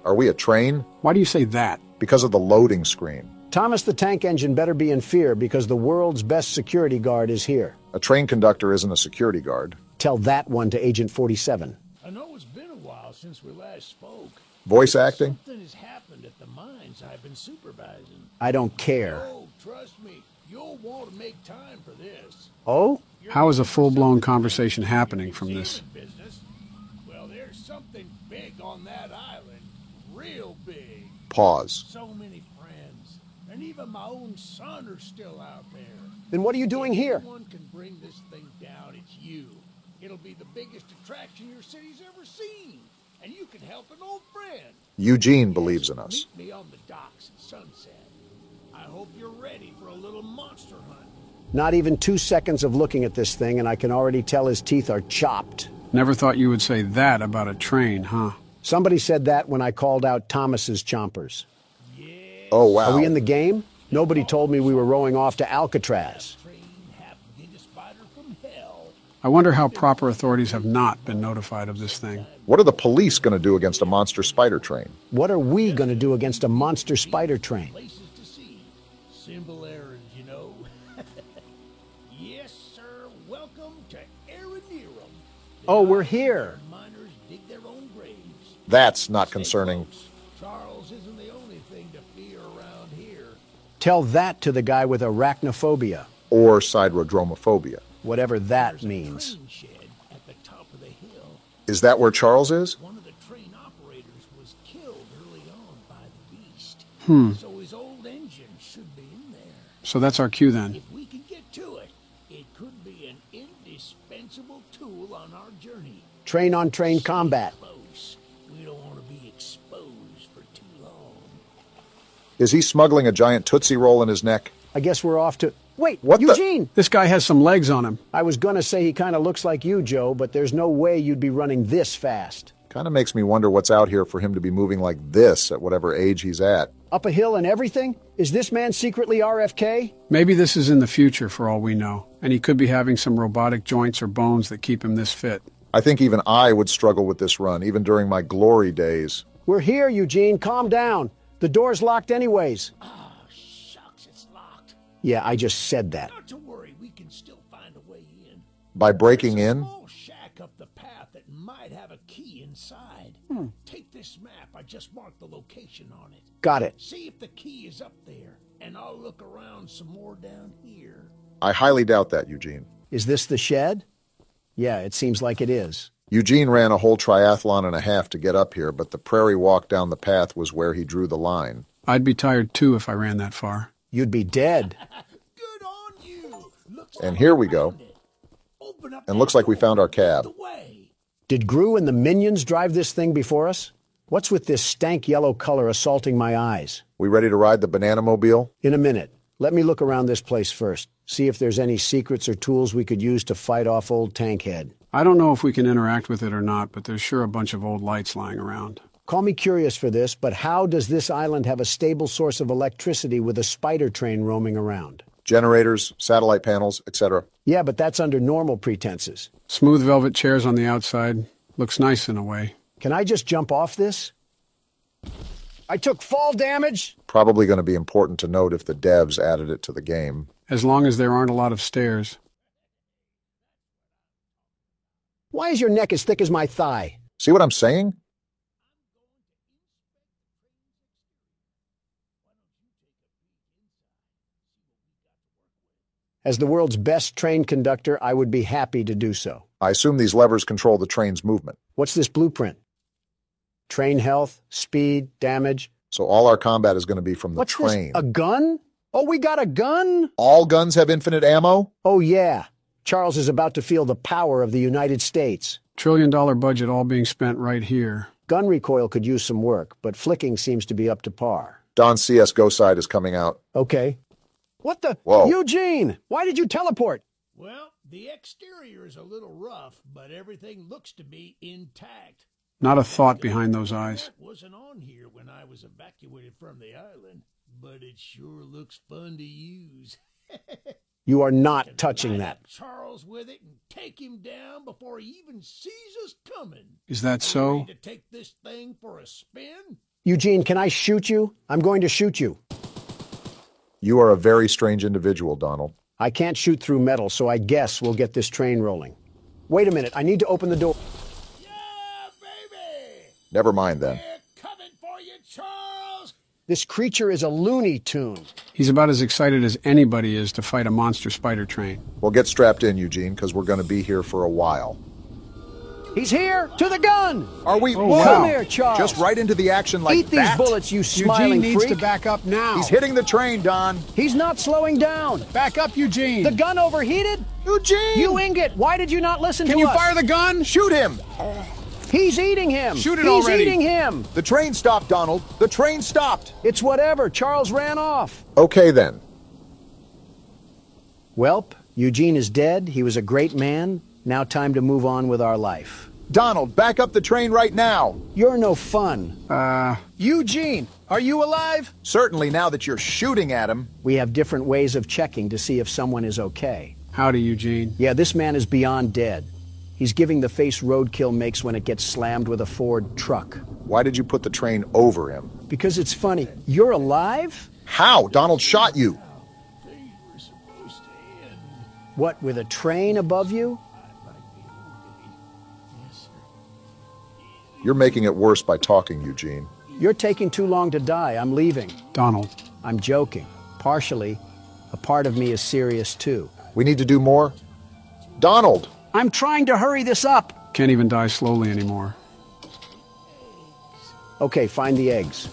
Are we a train? Why do you say that? Because of the loading screen. Thomas the Tank Engine better be in fear because the world's best security guard is here. A train conductor isn't a security guard. Tell that one to Agent 47. I know it's been a while since we last spoke. Voice acting? Something has happened at the mines I've been supervising. I don't care. Oh, trust me, you'll want to make time for this. Oh? How is a full-blown conversation happening from this? Business. Well, there's something big on that island. Real big. Pause. So many friends. And even my own son are still out there. Then what are you doing here? If anyone can bring this thing down, it's you. It'll be the biggest attraction your city's ever seen. And you can help an old friend. Eugene believes in us. Meet me on the docks at sunset. I hope you're ready for a little monster hunt. Not even 2 seconds of looking at this thing, and I can already tell his teeth are chopped. Never thought you would say that about a train, huh? Somebody said that when I called out Thomas's chompers. Yes. Oh, wow. Are we in the game? Nobody told me we were rowing off to Alcatraz. Train half ninja spider from hell. I wonder how proper authorities have not been notified of this thing. What are the police going to do against a monster spider train? What are we going to do against a monster spider train? Places to see. Simple errands, you know. Yes, sir. Welcome to Aranerum. Oh, we're here. Miners dig their own graves. That's not Stay concerning. close. Charles isn't the only thing to fear around here. Tell that to the guy with arachnophobia, Or siderodromophobia. whatever that There's a means. train shed at the top of the hill. Is that where Charles is? One of the train operators was killed early on by the beast. So his old engine should be in there. So that's our cue then. If we can get to it, it could be an indispensable tool on our journey. Train-on-train combat. Close. We don't want to be exposed for too long. Is he smuggling a giant Tootsie Roll in his neck? I guess we're off to... Wait, What the- Eugene! This guy has some legs on him. I was gonna say he kind of looks like you, Joe, but there's no way you'd be running this fast. Kind of makes me wonder what's out here for him to be moving like this at whatever age he's at. Up a hill and everything? Is this man secretly RFK? Maybe this is in the future for all we know, and he could be having some robotic joints or bones that keep him this fit. I think even I would struggle with this run, even during my glory days. We're here, Eugene. Calm down. The door's locked anyways. Ah, shucks, it's locked. Yeah, I just said that. Not to worry, we can still find a way in. By breaking There's a in? small shack up the path that might have a key inside. Take this map. I just marked the location on it. Got it. See if the key is up there, and I'll look around some more down here. I highly doubt that, Eugene. Is this the shed? Yeah, it seems like it is. Eugene ran a whole triathlon and a half to get up here, but the prairie walk down the path was where he drew the line. I'd be tired too if I ran that far. You'd be dead. Good on you. Looks And like here we we go. found it. Open up And that looks like we door. found our cab. The way. Did Gru and the minions drive this thing before us? What's with this stank yellow color assaulting my eyes? We ready to ride the banana mobile? In a minute. Let me look around this place first. See if there's any secrets or tools we could use to fight off old Tankhead. I don't know if we can interact with it or not, but there's sure a bunch of old lights lying around. Call me curious for this, but how does this island have a stable source of electricity with a spider train roaming around? Generators, satellite panels, etc. Yeah, but that's under normal pretenses. Smooth velvet chairs on the outside. Looks nice in a way. Can I just jump off this? I took fall damage. Probably going to be important to note if the devs added it to the game. As long as there aren't a lot of stairs. Why is your neck as thick as my thigh? See what I'm saying? As the world's best train conductor, I would be happy to do so. I assume these levers control the train's movement. What's this blueprint? Train health, speed, damage. So all our combat is going to be from the What's train. this? A gun? Oh, we got a gun? All guns have infinite ammo? Oh, yeah. Charles is about to feel the power of the United States. $1 trillion budget all being spent right here. Gun recoil could use some work, but flicking seems to be up to par. Don CS:GO side is coming out. Okay. What the? Whoa. Eugene! Why did you teleport? Well, the exterior is a little rough, but everything looks to be intact. Not a thought behind those eyes. That wasn't on here when I was evacuated from the island, but it sure looks fun to use. You are not touching Line that. up Charles with it and take him down before he even sees us coming. Is that so? Ready to take this thing for a spin? Eugene, can I shoot you? I'm going to shoot you. You are a very strange individual, Donald. I can't shoot through metal, so I guess we'll get this train rolling. Wait a minute, I need to open the door. Yeah, baby! Never mind then. We're coming for you, Charles! This creature is a Looney Tune. He's about as excited as anybody is to fight a monster spider train. Well, get strapped in, Eugene, because we're going to be here for a while. He's here! To the gun! Are we? Oh, Whoa! wow. Come here, Charles. Just right into the action like Eat these that? bullets, you Eugene smiling needs freak. to back up now. He's hitting the train, Don. He's not slowing down. Back up, Eugene. The gun overheated? Eugene! You ingot! Why did you not listen Can to you us? fire the gun? Shoot him! He's eating him! Shoot it He's already. eating him! The train stopped, Donald. The train stopped. It's whatever. Charles ran off. Okay, then. Welp, Eugene is dead. He was a great man. Now time to move on with our life. Donald, back up the train right now. You're no fun. Eugene, are you alive? Certainly, now that you're shooting at him. We have different ways of checking to see if someone is okay. Howdy, Eugene. Yeah, this man is beyond dead. He's giving the face roadkill makes when it gets slammed with a Ford truck. Why did you put the train over him? Because it's funny. You're alive? How? Donald shot you. Things were supposed to end. What, with a train above you? Yes, sir. You're making it worse by talking, Eugene. You're taking too long to die. I'm leaving. Donald. I'm joking. Partially. A part of me is serious too. We need to do more. Donald! I'm trying to hurry this up. Can't even die slowly anymore. Okay, find the eggs.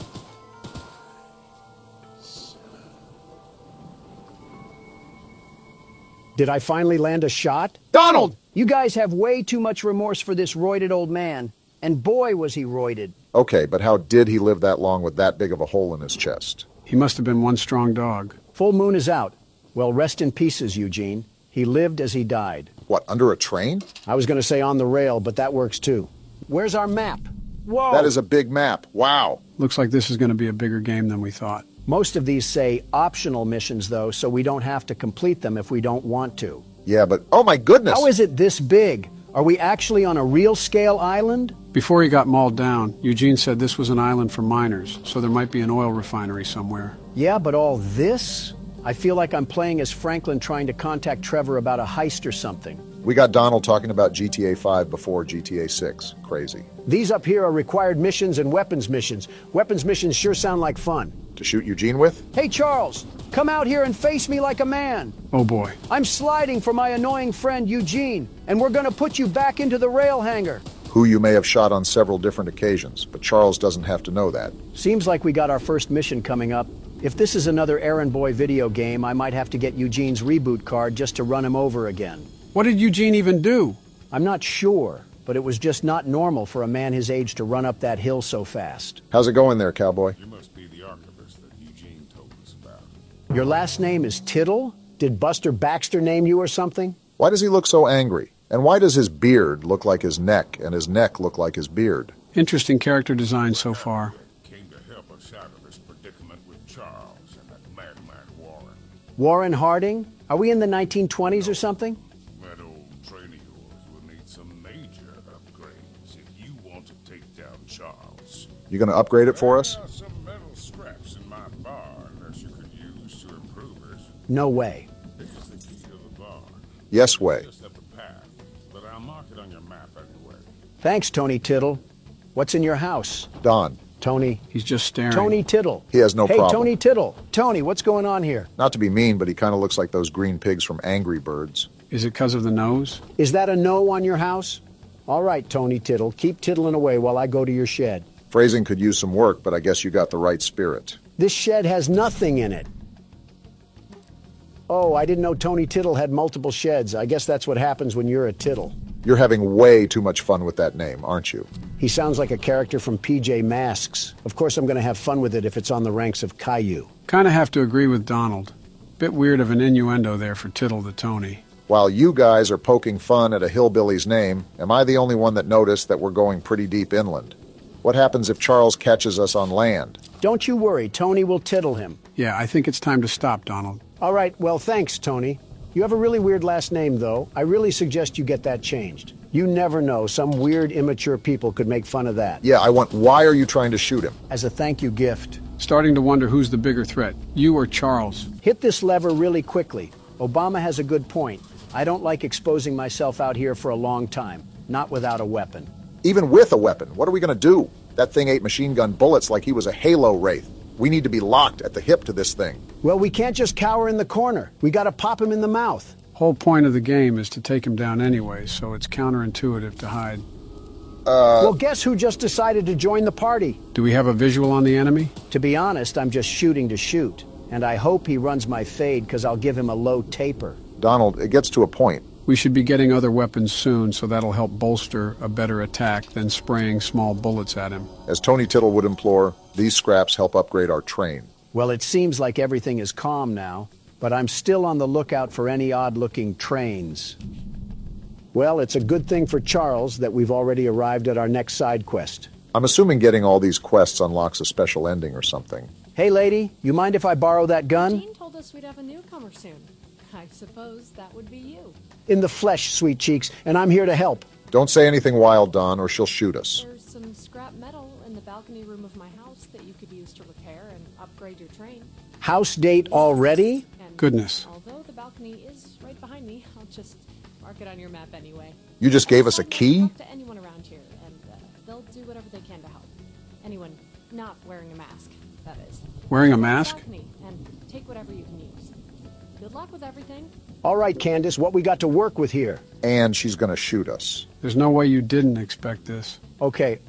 Did I finally land a shot? Donald! You guys have way too much remorse for this roided old man. And boy, was he roided. Okay, but how did he live that long with that big of a hole in his chest? He must have been one strong dog. Full moon is out. Well, rest in pieces, Eugene. He lived as he died. What, under a train? I was going to say on the rail, but that works too. Where's our map? Whoa! That is a big map. Wow. Looks like this is going to be a bigger game than we thought. Most of these say optional missions, though, so we don't have to complete them if we don't want to. Yeah, but oh my goodness! How is it this big? Are we actually on a real scale island? Before he got mauled down, Eugene said this was an island for miners, so there might be an oil refinery somewhere. Yeah, but all this? I feel like I'm playing as Franklin trying to contact Trevor about a heist or something. We got Donald talking about GTA 5 before GTA 6. Crazy. These up here are required missions and weapons missions. Weapons missions sure sound like fun. To shoot Eugene with? Hey, Charles, come out here and face me like a man. Oh boy. I'm sliding for my annoying friend Eugene, and we're gonna put you back into the rail hangar. Who you may have shot on several different occasions, but Charles doesn't have to know that. Seems like we got our first mission coming up. If this is another Errand Boy video game, I might have to get Eugene's reboot card just to run him over again. What did Eugene even do? I'm not sure, but it was just not normal for a man his age to run up that hill so fast. How's it going there, cowboy? You must be the archivist that Eugene told us about. Your last name is Tittle? Did Buster Baxter name you or something? Why does he look so angry? And why does his beard look like his neck and his neck look like his beard? Interesting character design so far. Came to help us out of this predicament with Charles and that madman Warren. Warren Harding? Are we in the 1920s or something? That old train of yours will need some major upgrades if you want to take down Charles. You gonna upgrade it for us? There are some metal scraps in my barn that you could use to improve it. No way. This is the key to the barn. Yes way. Just up the path, but I'll mark it on your map anyway. Thanks, Tony Tittle. What's in your house? Don. Tony. He's just staring. Tony Tittle. He has no hey, problem. Tony Tittle. Tony, what's going on here? Not to be mean, but he kind of looks like those green pigs from Angry Birds. Is it because of the nose? Is that a no on your house? All right, Tony Tittle. Keep tittling away while I go to your shed. Phrasing could use some work, but I guess you got the right spirit. This shed has nothing in it. Oh, I didn't know Tony Tittle had multiple sheds. I guess that's what happens when you're a Tittle. You're having way too much fun with that name, aren't you? He sounds like a character from PJ Masks. Of course, I'm going to have fun with it if it's on the ranks of Caillou. Kind of have to agree with Donald. Bit weird of an innuendo there for Tittle the Tony. While you guys are poking fun at a hillbilly's name, am I the only one that noticed that we're going pretty deep inland? What happens if Charles catches us on land? Don't you worry, Tony will tittle him. Yeah, I think it's time to stop, Donald. All right, well, thanks, Tony. You have a really weird last name, though. I really suggest you get that changed. You never know. Some weird, immature people could make fun of that. Yeah, why are you trying to shoot him? As a thank you gift. Starting to wonder who's the bigger threat, you or Charles. Hit this lever really quickly. Obama has a good point. I don't like exposing myself out here for a long time, not without a weapon. Even with a weapon, what are we going to do? That thing ate machine gun bullets like he was a Halo Wraith. We need to be locked at the hip to this thing. Well, we can't just cower in the corner. We got to pop him in the mouth. Whole point of the game is to take him down anyway, so it's counterintuitive to hide. Well, guess who just decided to join the party? Do we have a visual on the enemy? To be honest, I'm just shooting to shoot. And I hope he runs my fade because I'll give him a low taper. Donald, it gets to a point. We should be getting other weapons soon, so that'll help bolster a better attack than spraying small bullets at him. As Tony Tittle would implore, these scraps help upgrade our train. Well, it seems like everything is calm now, but I'm still on the lookout for any odd-looking trains. Well, it's a good thing for Charles that we've already arrived at our next side quest. I'm assuming getting all these quests unlocks a special ending or something. Hey, lady, you mind if I borrow that gun? Jean told us we'd have a newcomer soon. I suppose that would be you. In the flesh, sweet cheeks, and I'm here to help. Don't say anything wild, Don, or she'll shoot us. There's some scrap metal in the balcony room of my house that you could use to repair and upgrade your train. House date already? And Goodness. although the balcony is right behind me, I'll just mark it on your map anyway. You just gave us a key? Talk to anyone around here, and they'll do whatever they can to help. Anyone not wearing a mask, that is. Wearing a mask? Balcony, and take whatever you can use. Good luck with everything. All right, Candace, what we got to work with here? And she's going to shoot us. There's no way you didn't expect this. Okay.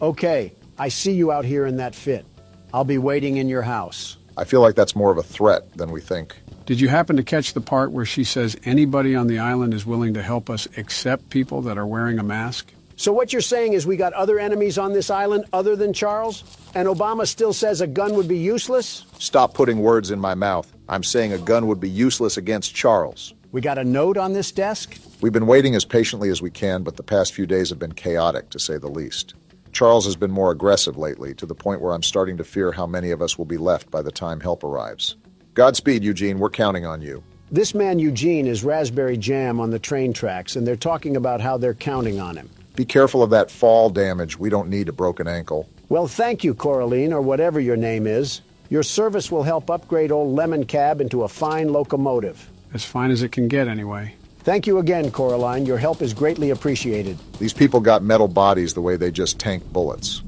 I see you out here in that fit. I'll be waiting in your house. I feel like that's more of a threat than we think. Did you happen to catch the part where she says anybody on the island is willing to help us except people that are wearing a mask? So what you're saying is we got other enemies on this island other than Charles? And Obama still says a gun would be useless? Stop putting words in my mouth. I'm saying a gun would be useless against Charles. We got a note on this desk? We've been waiting as patiently as we can, but the past few days have been chaotic, to say the least. Charles has been more aggressive lately, to the point where I'm starting to fear how many of us will be left by the time help arrives. Godspeed, Eugene. We're counting on you. This man Eugene is raspberry jam on the train tracks, and they're talking about how they're counting on him. Be careful of that fall damage. We don't need a broken ankle. Well, thank you, Coraline, or whatever your name is. Your service will help upgrade old Lemon Cab into a fine locomotive. As fine as it can get, anyway. Thank you again, Coraline. Your help is greatly appreciated. These people got metal bodies the way they just tank bullets.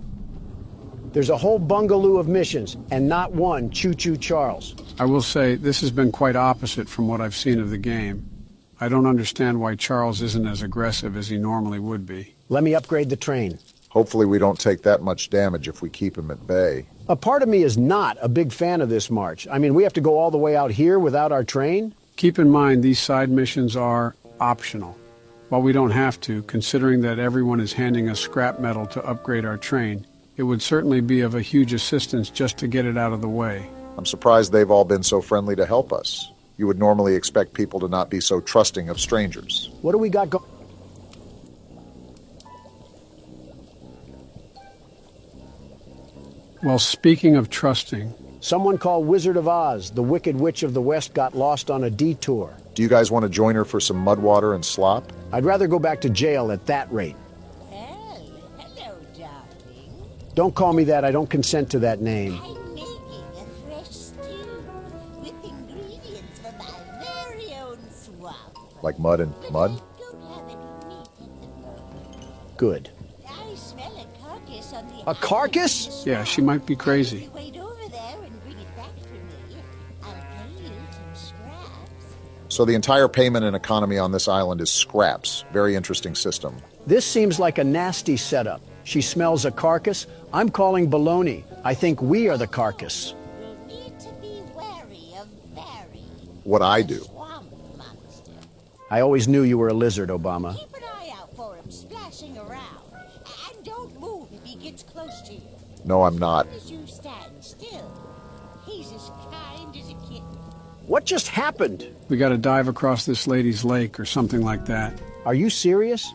There's a whole bungaloo of missions, and not one Choo-Choo Charles. I will say, this has been quite opposite from what I've seen of the game. I don't understand why Charles isn't as aggressive as he normally would be. Let me upgrade the train. Hopefully we don't take that much damage if we keep him at bay. A part of me is not a big fan of this march. I mean, we have to go all the way out here without our train? Keep in mind, these side missions are optional. While we don't have to, considering that everyone is handing us scrap metal to upgrade our train, it would certainly be of a huge assistance just to get it out of the way. I'm surprised they've all been so friendly to help us. You would normally expect people to not be so trusting of strangers. What do we got going? Well, speaking of trusting, Someone called Wizard of Oz, the Wicked Witch of the West, got lost on a detour. Do you guys want to join her for some mud water and slop? I'd rather go back to jail at that rate. Well, hello, darling. Don't call me that. I don't consent to that name. I'm making a fresh stew with ingredients from my very own swamp. Like mud and mud? I don't have any meat at the moment. Good. I smell a carcass on the A carcass? island. yeah, she might be crazy. If you wait over there and bring it back for me, I'll pay you some scraps. So the entire payment and economy on this island is scraps. Very interesting system. This seems like a nasty setup. She smells a carcass. I'm calling baloney. I think we are the carcass. You'll need to be wary of Barry, What I the do. swamp monster. I always knew you were a lizard, Obama. Keep an eye out for him splashing around. And don't move if he gets close to you. No, I'm not. As you stand still, he's as kind as a kitten. What just happened? We gotta dive across this lady's lake or something like that. Are you serious?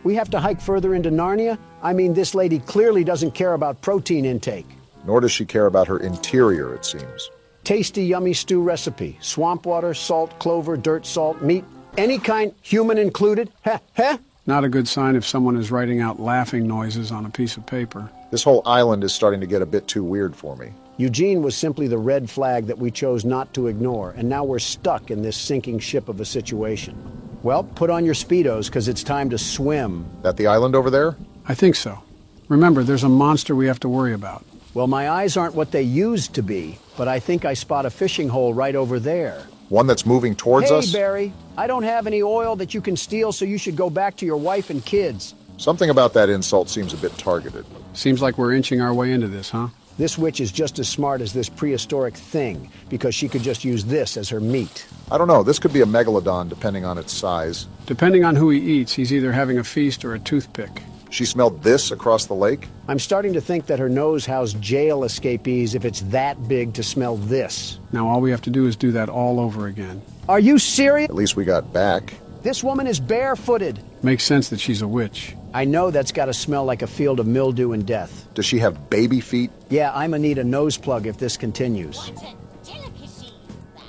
We have to hike further into Narnia? I mean, this lady clearly doesn't care about protein intake. Nor does she care about her interior, it seems. Tasty, yummy stew recipe. Swamp water, salt, clover, dirt, salt, meat, any kind, human included. Heh, heh. Not a good sign if someone is writing out laughing noises on a piece of paper. This whole island is starting to get a bit too weird for me. Eugene was simply the red flag that we chose not to ignore, and now we're stuck in this sinking ship of a situation. Well, put on your Speedos, because it's time to swim. That the island over there? I think so. Remember, there's a monster we have to worry about. Well, my eyes aren't what they used to be, but I think I spot a fishing hole right over there. One that's moving towards us? Hey, Barry, I don't have any oil that you can steal, so you should go back to your wife and kids. Something about that insult seems a bit targeted. Seems like we're inching our way into this, huh? This witch is just as smart as this prehistoric thing, because she could just use this as her meat. I don't know, this could be a megalodon depending on its size. Depending on who he eats, he's either having a feast or a toothpick. She smelled this across the lake? I'm starting to think that her nose housed jail escapees if it's that big to smell this. Now all we have to do is do that all over again. Are you serious? At least we got back. This woman is barefooted. Makes sense that she's a witch. I know that's got to smell like a field of mildew and death. Does she have baby feet? Yeah, I'ma need a nose plug if this continues. What a delicacy, thou.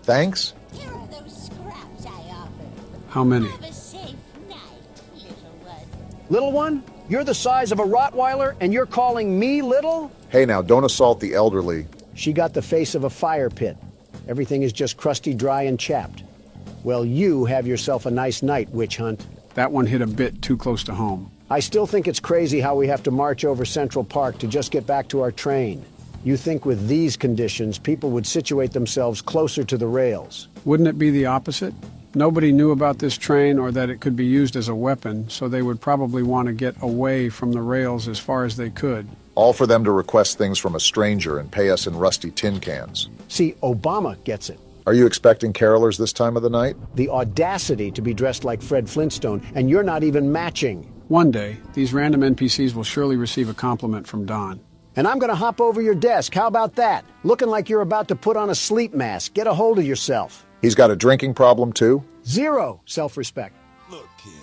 Thanks? Here are those scraps I offered. How many? Have a safe night, little one. Little one, you're the size of a Rottweiler and you're calling me little? Hey now, don't assault the elderly. She got the face of a fire pit. Everything is just crusty, dry, and chapped. Well, you have yourself a nice night, witch hunt. That one hit a bit too close to home. I still think it's crazy how we have to march over Central Park to just get back to our train. You think with these conditions, people would situate themselves closer to the rails. Wouldn't it be the opposite? Nobody knew about this train or that it could be used as a weapon, so they would probably want to get away from the rails as far as they could. All for them to request things from a stranger and pay us in rusty tin cans. See, Obama gets it. Are you expecting carolers this time of the night? The audacity to be dressed like Fred Flintstone, and you're not even matching. One day, these random NPCs will surely receive a compliment from Don. And I'm gonna hop over your desk. How about that? Looking like you're about to put on a sleep mask. Get a hold of yourself. He's got a drinking problem too? Zero self-respect. Look, kid,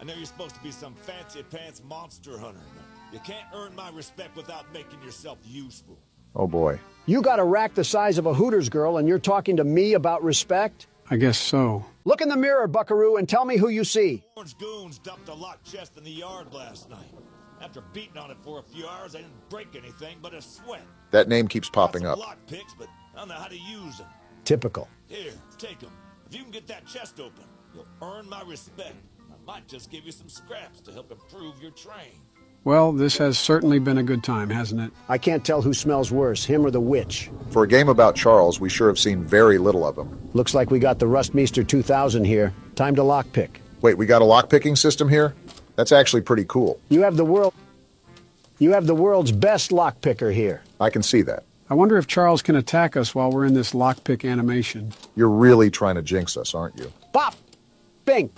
I know you're supposed to be some fancy-pants monster hunter, but you can't earn my respect without making yourself useful. Oh boy. You got a rack the size of a Hooters girl, and you're talking to me about respect? I guess so. Look in the mirror, buckaroo, and tell me who you see. Orange goons dumped a locked chest in the yard last night. After beating on it for a few hours, they didn't break anything but a sweat. That name keeps popping Got up. some lock picks, but I don't know how to use them. Typical. Here, take them. If you can get that chest open, you'll earn my respect. I might just give you some scraps to help improve your train. Well, this has certainly been a good time, hasn't it? I can't tell who smells worse, him or the witch. For a game about Charles, we sure have seen very little of him. Looks like we got the Rustmeister 2000 here. Time to lockpick. Wait, we got a lockpicking system here? That's actually pretty cool. You have the world's best lockpicker here. I can see that. I wonder if Charles can attack us while we're in this lockpick animation. You're really trying to jinx us, aren't you? Bop! Bing!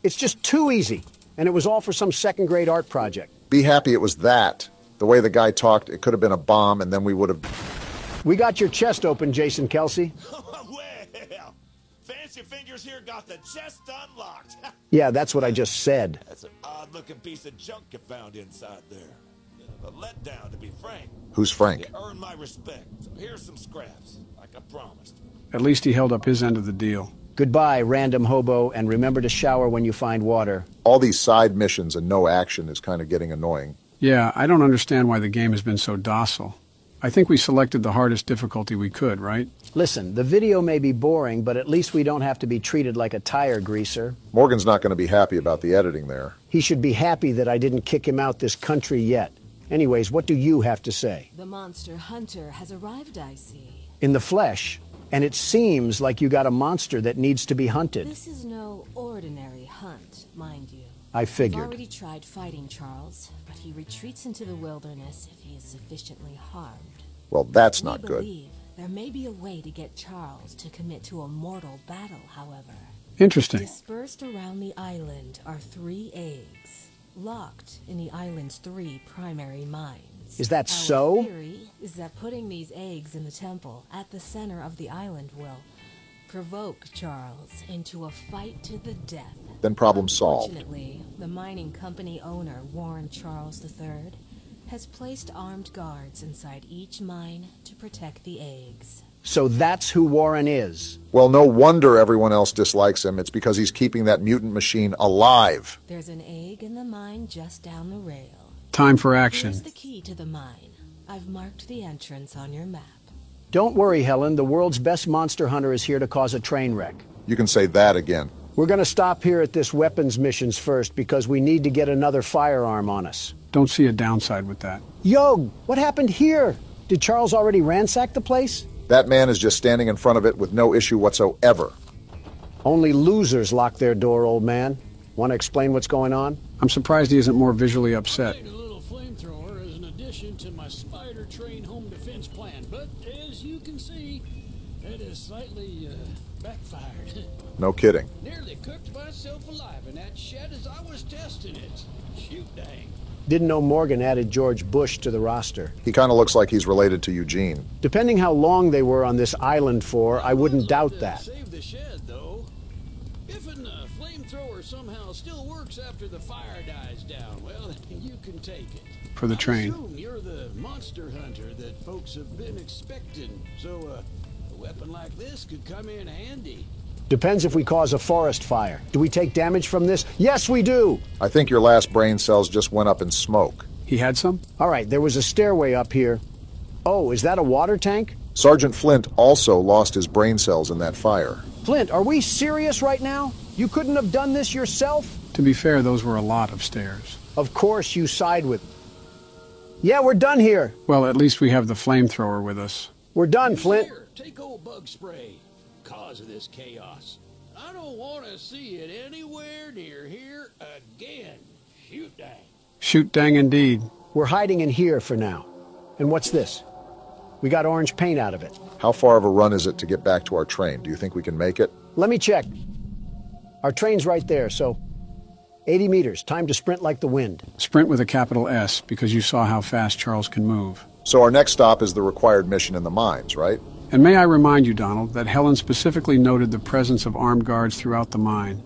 It's just too easy. And it was all for some second-grade art project. Be happy it was that. The way the guy talked, it could have been a bomb, and then we would have... We got your chest open, Jason Kelsey. Well, Fancy Fingers here got the chest unlocked. Yeah, that's what I just said. That's an odd-looking piece of junk you found inside there. Bit of a letdown, to be frank. Who's Frank? You earned my respect, so here's some scraps, like I promised. At least he held up his end of the deal. Goodbye, random hobo, and remember to shower when you find water. All these side missions and no action is kind of getting annoying. Yeah, I don't understand why the game has been so docile. I think we selected the hardest difficulty we could, right? Listen, the video may be boring, but at least we don't have to be treated like a tire greaser. Morgan's not going to be happy about the editing there. He should be happy that I didn't kick him out this country yet. Anyways, what do you have to say? The monster hunter has arrived, I see. In the flesh. And it seems like you got a monster that needs to be hunted. This is no ordinary hunt, mind you. I figured. I've already tried fighting Charles, but he retreats into the wilderness if he is sufficiently harmed. Well, that's not We good. believe there may be a way to get Charles to commit to a mortal battle, however. Interesting. Dispersed around the island are 3 eggs, locked in the island's 3 primary mines. Is that Our so? theory is that putting these eggs in the temple at the center of the island will provoke Charles into a fight to the death. Then problem solved. Fortunately, the mining company owner, Warren Charles III, has placed armed guards inside each mine to protect the eggs. So that's who Warren is. Well, no wonder everyone else dislikes him. It's because he's keeping that mutant machine alive. There's an egg in the mine just down the rail. Time for action. Here's the key to the mine. I've marked the entrance on your map. Don't worry, Helen. The world's best monster hunter is here to cause a train wreck. You can say that again. We're going to stop here at this weapons missions first because we need to get another firearm on us. Don't see a downside with that. Yo, what happened here? Did Charles already ransack the place? That man is just standing in front of it with no issue whatsoever. Only losers lock their door, old man. Want to explain what's going on? I'm surprised he isn't more visually upset. A little flamethrower as an addition to my spider train home defense plan, but as you can see, it has slightly backfired. No kidding. Nearly cooked myself alive in that shed as I was testing it. Shoot dang. Didn't know Morgan added George Bush to the roster. He kind of looks like he's related to Eugene. Depending how long they were on this island for, I wouldn't doubt that. Save the shed, though. If a flamethrower somehow still works after the fire dies down, well, you can take it. For the train. I assume you're the monster hunter that folks have been expecting, so a weapon like this could come in handy. Depends if we cause a forest fire. Do we take damage from this? Yes, we do! I think your last brain cells just went up in smoke. He had some? All right, there was a stairway up here. Oh, is that a water tank? Sergeant Flint also lost his brain cells in that fire. Flint, are we serious right now? You couldn't have done this yourself? To be fair, those were a lot of stairs. Of course you side with... Yeah, we're done here. Well, at least we have the flamethrower with us. We're done, Flint. Here, take old bug spray. Cause of this chaos. I don't want to see it anywhere near here again. Shoot dang. Shoot dang indeed. We're hiding in here for now. And what's this? We got orange paint out of it. How far of a run is it to get back to our train? Do you think we can make it? Let me check. Our train's right there, so 80 meters. Time to sprint like the wind. Sprint with a capital S, because you saw how fast Charles can move. So our next stop is the required mission in the mines, right? And may I remind you, Donald, that Helen specifically noted the presence of armed guards throughout the mine.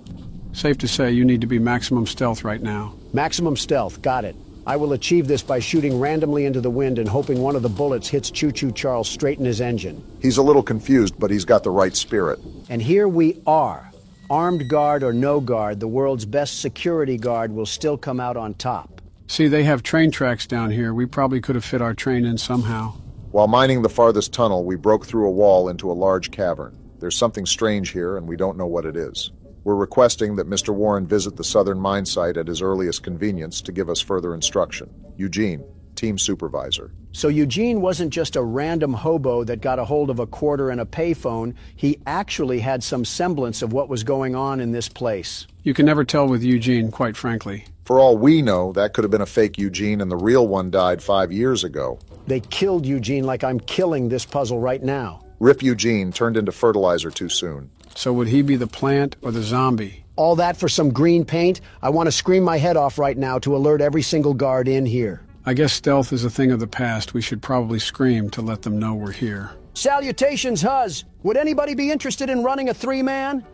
Safe to say you need to be maximum stealth right now. Maximum stealth, got it. I will achieve this by shooting randomly into the wind and hoping one of the bullets hits Choo-Choo Charles straight in his engine. He's a little confused, but he's got the right spirit. And here we are. Armed guard or no guard, the world's best security guard will still come out on top. See, they have train tracks down here. We probably could have fit our train in somehow. While mining the farthest tunnel, we broke through a wall into a large cavern. There's something strange here, and we don't know what it is. We're requesting that Mr. Warren visit the southern mine site at his earliest convenience to give us further instruction. Eugene, team supervisor. So Eugene wasn't just a random hobo that got a hold of a quarter and a payphone. He actually had some semblance of what was going on in this place. You can never tell with Eugene, quite frankly. For all we know, that could have been a fake Eugene and the real one died 5 years ago. They killed Eugene like I'm killing this puzzle right now. Rip Eugene turned into fertilizer too soon. So would he be the plant or the zombie? All that for some green paint? I want to scream my head off right now to alert every single guard in here. I guess stealth is a thing of the past. We should probably scream to let them know we're here. Salutations, Huz. Would anybody be interested in running a three-man?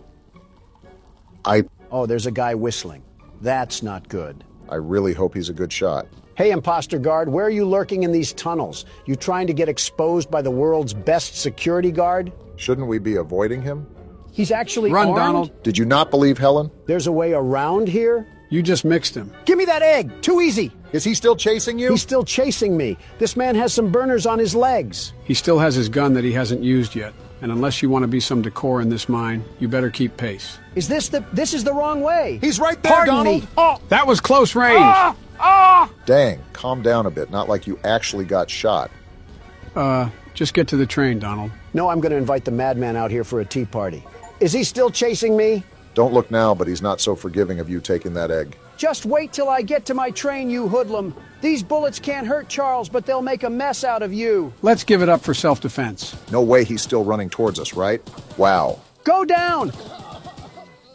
Oh, there's a guy whistling. That's not good. I really hope he's a good shot. Hey, imposter guard, where are you lurking in these tunnels? You trying to get exposed by the world's best security guard? Shouldn't we be avoiding him? He's actually Run, armed? Donald. Did you not believe Helen? There's a way around here? You just mixed him. Give me that egg! Too easy! Is he still chasing you? He's still chasing me. This man has some burners on his legs. He still has his gun that he hasn't used yet. And unless you want to be some decor in this mine, you better keep pace. This is the wrong way. He's right there, Pardon Donald. me. Oh. That was close range. Dang, calm down a bit. Not like you actually got shot. Just get to the train, Donald. No, I'm going to invite the madman out here for a tea party. Is he still chasing me? Don't look now, but he's not so forgiving of you taking that egg. Just wait till I get to my train, you hoodlum. These bullets can't hurt Charles, but they'll make a mess out of you. Let's give it up for self-defense. No way he's still running towards us, right? Wow. Go down!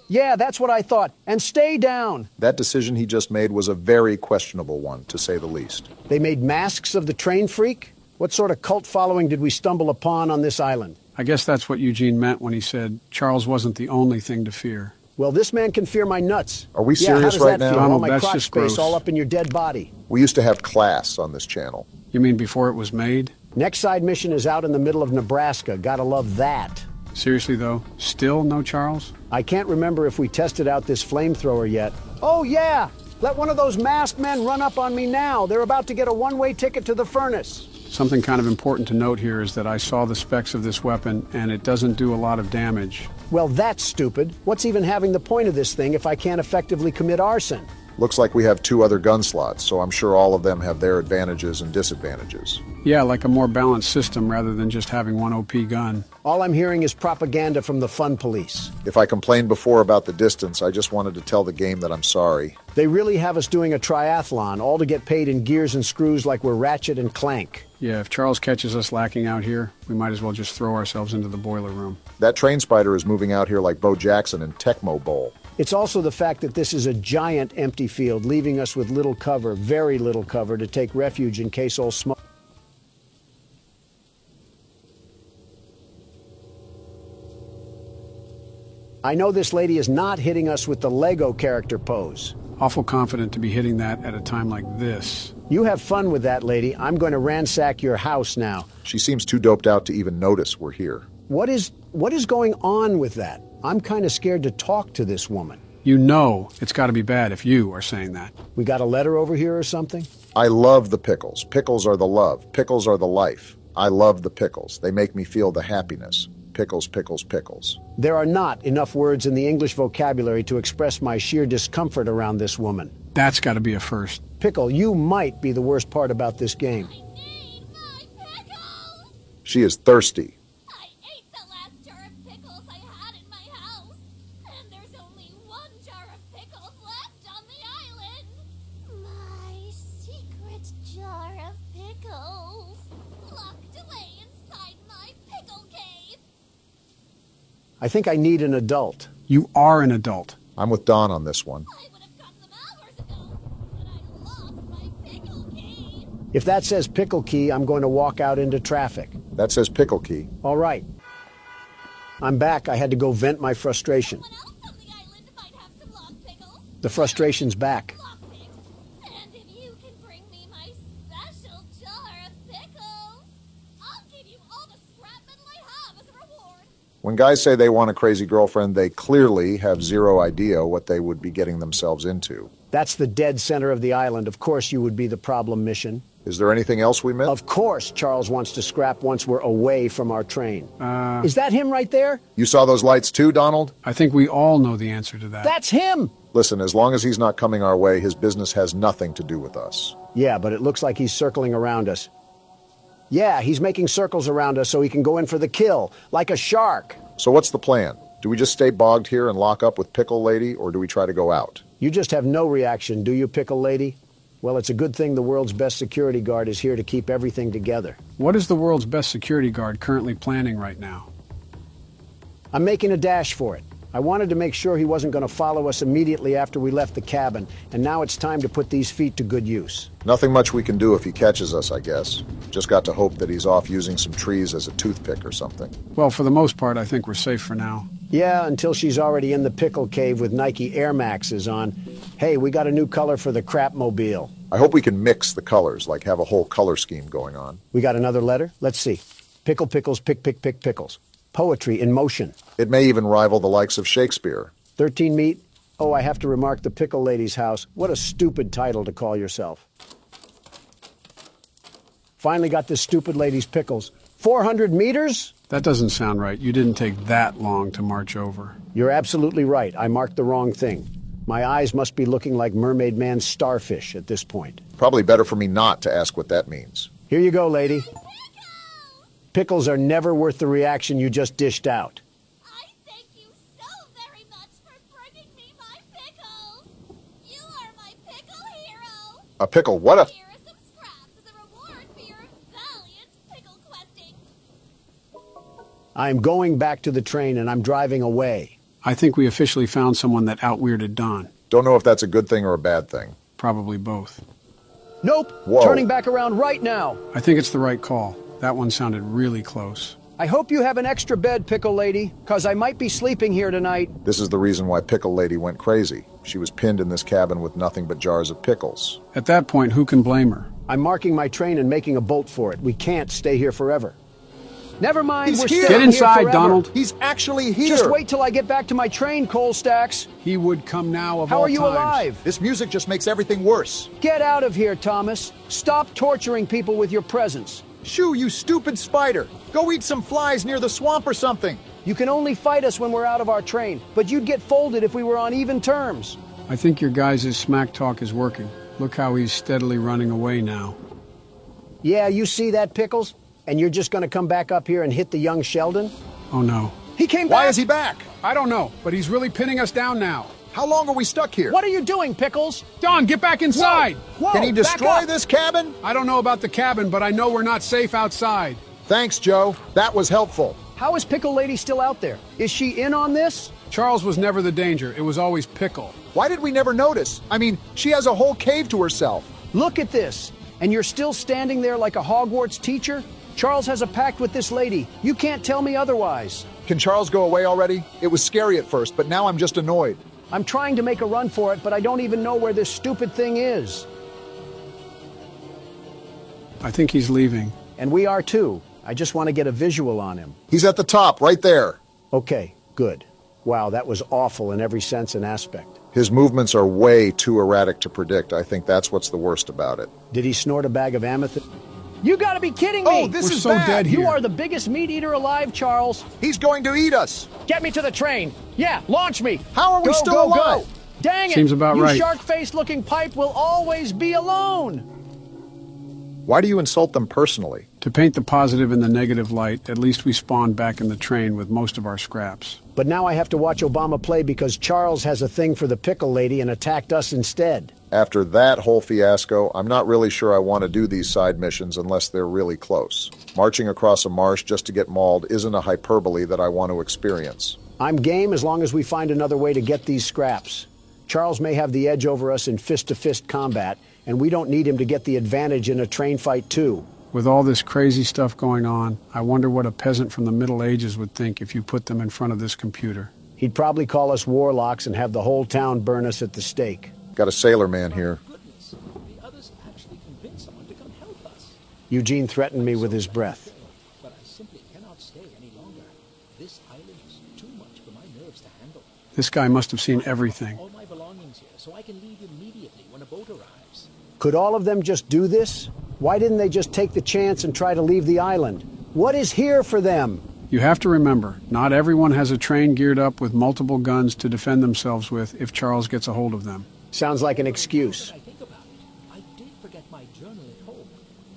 Yeah, that's what I thought. And stay down. That decision he just made was a very questionable one, to say the least. They made masks of the train freak? What sort of cult following did we stumble upon on this island? I guess that's what Eugene meant when he said Charles wasn't the only thing to fear. Well, this man can fear my nuts. Are we Yeah, serious how does right that now? feel? Donald, All my that's crotch just space gross. all up in your dead body. We used to have class on this channel. You mean before it was made? Next side mission is out in the middle of Nebraska. Gotta love that. Seriously, though, still no Charles? I can't remember if we tested out this flamethrower yet. Oh, yeah! Let one of those masked men run up on me now. They're about to get a one-way ticket to the furnace. Something kind of important to note here is that I saw the specs of this weapon, and it doesn't do a lot of damage. Well, that's stupid. What's even having the point of this thing if I can't effectively commit arson? Looks like we have 2 other gun slots, so I'm sure all of them have their advantages and disadvantages. Yeah, like a more balanced system rather than just having one OP gun. All I'm hearing is propaganda from the fun police. If I complained before about the distance, I just wanted to tell the game that I'm sorry. They really have us doing a triathlon, all to get paid in gears and screws like we're Ratchet and Clank. Yeah, if Charles catches us lacking out here, we might as well just throw ourselves into the boiler room. That train spider is moving out here like Bo Jackson in Tecmo Bowl. It's also the fact that this is a giant empty field, leaving us with little cover, very little cover, to take refuge in case old smoke. I know this lady is not hitting us with the Lego character pose. Awful confident to be hitting that at a time like this. You have fun with that, lady. I'm going to ransack your house now. She seems too doped out to even notice we're here. What is going on with that? I'm kind of scared to talk to this woman. You know it's got to be bad if you are saying that. We got a letter over here or something? I love the pickles. Pickles are the love. Pickles are the life. I love the pickles. They make me feel the happiness. Pickles, pickles, pickles. There are not enough words in the English vocabulary to express my sheer discomfort around this woman. That's got to be a first. Pickle, you might be the worst part about this game. I need my pickles! She is thirsty. I ate the last jar of pickles I had in my house, and there's only 1 jar of pickles left on the island. My secret jar of pickles, locked away inside my pickle cave. I think I need an adult. You are an adult. I'm with Don on this one. I would have gotten them hours ago, but I lost my pickle key. If that says pickle key, I'm going to walk out into traffic. That says pickle key. All right. I'm back. I had to go vent my frustration. Someone else on the island might have some locked pickles. The frustration's back. Lockpicks. And if you can bring me my special jar of pickles, I'll give you all the scrap metal I have as a reward. When guys say they want a crazy girlfriend, they clearly have zero idea what they would be getting themselves into. That's the dead center of the island. Of course you would be the problem mission. Is there anything else we missed? Of course Charles wants to scrap once we're away from our train. Is that him right there? You saw those lights too, Donald? I think we all know the answer to that. That's him! Listen, as long as he's not coming our way, his business has nothing to do with us. Yeah, but it looks like he's circling around us. Yeah, he's making circles around us so he can go in for the kill, like a shark. So what's the plan? Do we just stay bogged here and lock up with Pickle Lady, or do we try to go out? You just have no reaction, do you, Pickle Lady? Well, it's a good thing the world's best security guard is here to keep everything together. What is the world's best security guard currently planning right now? I'm making a dash for it. I wanted to make sure he wasn't going to follow us immediately after we left the cabin, and now it's time to put these feet to good use. Nothing much we can do if he catches us, I guess. Just got to hope that he's off using some trees as a toothpick or something. Well, for the most part, I think we're safe for now. Yeah, until she's already in the pickle cave with Nike Air Maxes on. Hey, we got a new color for the crapmobile. I hope we can mix the colors, like have a whole color scheme going on. We got another letter? Let's see. Pickle, pickles, pick, pick, pick, pickles. Poetry in motion. It may even rival the likes of Shakespeare. 13 meat? Oh, I have to remark the Pickle Lady's house. What a stupid title to call yourself. Finally got this stupid lady's pickles. 400 meters? That doesn't sound right. You didn't take that long to march over. You're absolutely right. I marked the wrong thing. My eyes must be looking like Mermaid Man's starfish at this point. Probably better for me not to ask what that means. Here you go, lady. Pickles are never worth the reaction you just dished out. I thank you so very much for bringing me my pickles. You are my pickle hero. A pickle? What a... Here are some scraps as a reward for your valiant pickle questing. I'm going back to the train and I'm driving away. I think we officially found someone that out-weirded Don. Don't know if that's a good thing or a bad thing. Probably both. Nope. Whoa. Turning back around right now. I think it's the right call. That one sounded really close. I hope you have an extra bed, Pickle Lady, because I might be sleeping here tonight. This is the reason why Pickle Lady went crazy. She was pinned in this cabin with nothing but jars of pickles. At that point, who can blame her? I'm marking my train and making a bolt for it. We can't stay here forever. Never mind, He's we're here. staying Get inside, here forever. Donald. He's actually here. Just wait till I get back to my train, Coal Stacks. He would come now of How all are you times. alive? This music just makes everything worse. Get out of here, Thomas. Stop torturing people with your presence. Shoo, you stupid spider. Go eat some flies near the swamp or something. You can only fight us when we're out of our train, but you'd get folded if we were on even terms. I think your guys' smack talk is working. Look how he's steadily running away now. Yeah, you see that, Pickles? And you're just gonna come back up here and hit the young Sheldon? Oh no. He came back! Why is he back? I don't know, but he's really pinning us down now. How long are we stuck here? What are you doing, Pickles? Don, get back inside! Whoa, Can he back destroy up. this cabin? I don't know about the cabin, but I know we're not safe outside. Thanks, Joe. That was helpful. How is Pickle Lady still out there? Is she in on this? Charles was never the danger. It was always Pickle. Why did we never notice? I mean, she has a whole cave to herself. Look at this. And you're still standing there like a Hogwarts teacher? Charles has a pact with this lady. You can't tell me otherwise. Can Charles go away already? It was scary at first, but now I'm just annoyed. I'm trying to make a run for it, but I don't even know where this stupid thing is. I think he's leaving. And we are too. I just want to get a visual on him. He's at the top, right there. Okay, good. Wow, that was awful in every sense and aspect. His movements are way too erratic to predict. I think that's what's the worst about it. Did he snort a bag of amethyst? You gotta be kidding me! Oh, this We're is so bad. dead You here. are the biggest meat eater alive, Charles. He's going to eat us. Get me to the train. Yeah, launch me. How are we Go, still go, alive? Go. Dang it! Seems about you right. shark-faced looking pipe will always be alone. Why do you insult them personally? To paint the positive in the negative light, at least we spawned back in the train with most of our scraps. But now I have to watch Obama play because Charles has a thing for the Pickle Lady and attacked us instead. After that whole fiasco, I'm not really sure I want to do these side missions unless they're really close. Marching across a marsh just to get mauled isn't a hyperbole that I want to experience. I'm game as long as we find another way to get these scraps. Charles may have the edge over us in fist-to-fist combat, and we don't need him to get the advantage in a train fight too. With all this crazy stuff going on, I wonder what a peasant from the Middle Ages would think if you put them in front of this computer. He'd probably call us warlocks and have the whole town burn us at the stake. Got a sailor man here. Goodness, the others actually convinced someone to come help us. Eugene threatened me with his breath. But I simply cannot stay any longer. This island is too much for my nerves to handle. This guy must have seen everything. All my belongings here, so I can leave immediately when a boat arrives. Could all of them just do this? Why didn't they just take the chance and try to leave the island? What is here for them? You have to remember, not everyone has a train geared up with multiple guns to defend themselves with if Charles gets a hold of them. Sounds like an excuse. I think about it. I did forget my journal at home.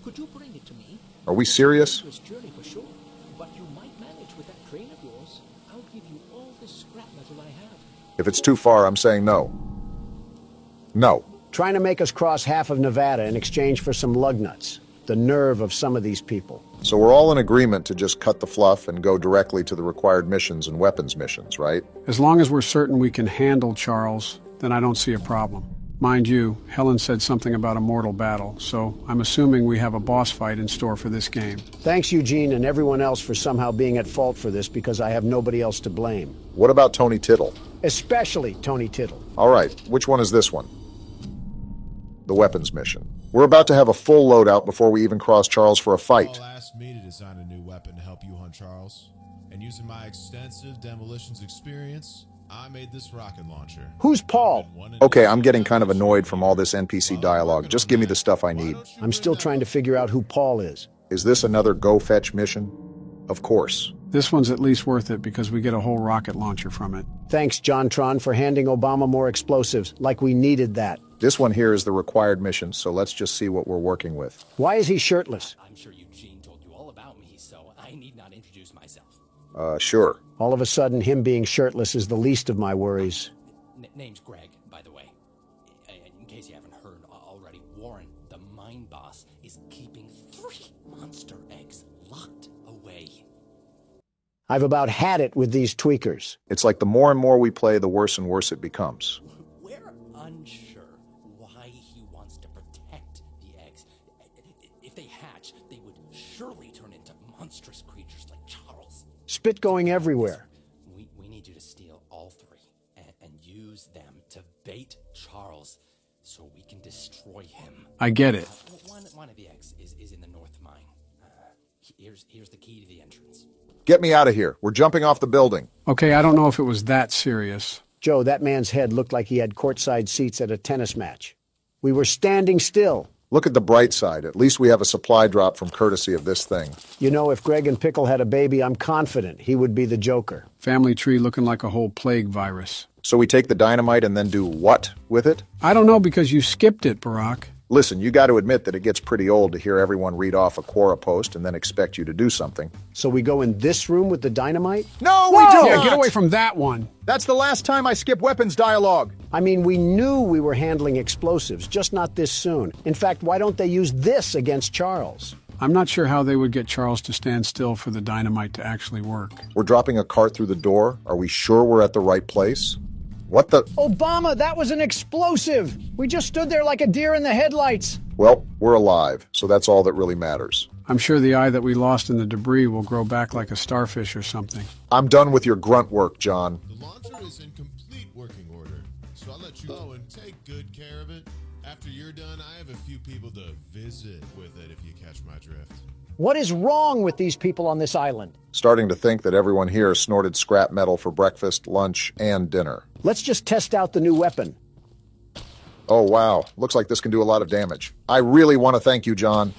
Could you bring it to me? Are we serious? This journey for sure, but you might manage with that train of yours. I'll give you all the scrap metal I have. If it's too far, I'm saying no. No. Trying to make us cross half of Nevada in exchange for some lug nuts. The nerve of some of these people. So we're all in agreement to just cut the fluff and go directly to the required missions and weapons missions, right? As long as we're certain we can handle Charles, then I don't see a problem. Mind you, Helen said something about a mortal battle, so I'm assuming we have a boss fight in store for this game. Thanks, Eugene, and everyone else for somehow being at fault for this because I have nobody else to blame. What about Tony Tittle? Especially Tony Tittle. All right, which one is this one? The weapons mission. We're about to have a full loadout before we even cross Charles for a fight. Paul asked me to design a new weapon to help you hunt Charles. And using my extensive demolitions experience, I made this rocket launcher. Who's Paul? Okay, I'm getting kind of annoyed from all this NPC dialogue. Just give me the stuff I need. I'm still trying to figure out who Paul is. Is this another go fetch mission? Of course. This one's at least worth it because we get a whole rocket launcher from it. Thanks, JonTron, for handing Obama more explosives, like we needed that. This one here is the required mission, so let's just see what we're working with. Why is he shirtless? I'm sure Eugene told you all about me, so I need not introduce myself. Sure. All of a sudden, him being shirtless is the least of my worries. Name's Greg, by the way. In case you haven't heard already, Warren, the mine boss, is keeping 3 monster eggs locked away. I've about had it with these tweakers. It's like the more and more we play, the worse and worse it becomes. We're unsure why he wants to protect the eggs. If they hatch, they would surely turn into monstrous creatures like Charles. Spit going everywhere. We need you to steal all 3 and use them to bait Charles so we can destroy him. I get it. One of the eggs is in the north mine. Here's the key to the entrance. Get me out of here. We're jumping off the building. Okay, I don't know if it was that serious. Joe, that man's head looked like he had courtside seats at a tennis match. We were standing still. Look at the bright side. At least we have a supply drop from courtesy of this thing. You know, if Greg and Pickle had a baby, I'm confident he would be the Joker. Family tree looking like a whole plague virus. So we take the dynamite and then do what with it? I don't know because you skipped it, Barack. Listen, you got to admit that it gets pretty old to hear everyone read off a Quora post and then expect you to do something. So we go in this room with the dynamite? No, Whoa! we do Yeah, not! get away from that one. That's the last time I skip weapons dialogue. I mean, we knew we were handling explosives, just not this soon. In fact, why don't they use this against Charles? I'm not sure how they would get Charles to stand still for the dynamite to actually work. We're dropping a cart through the door. Are we sure we're at the right place? What the... Obama, that was an explosive! We just stood there like a deer in the headlights. Well, we're alive, so that's all that really matters. I'm sure the eye that we lost in the debris will grow back like a starfish or something. I'm done with your grunt work, John. The launcher is in complete working order, so I'll let you go and take good care of it. After you're done, I have a few people to visit with it, if you catch my drift. What is wrong with these people on this island? Starting to think that everyone here snorted scrap metal for breakfast, lunch, and dinner. Let's just test out the new weapon. Oh, wow. Looks like this can do a lot of damage. I really want to thank you, John.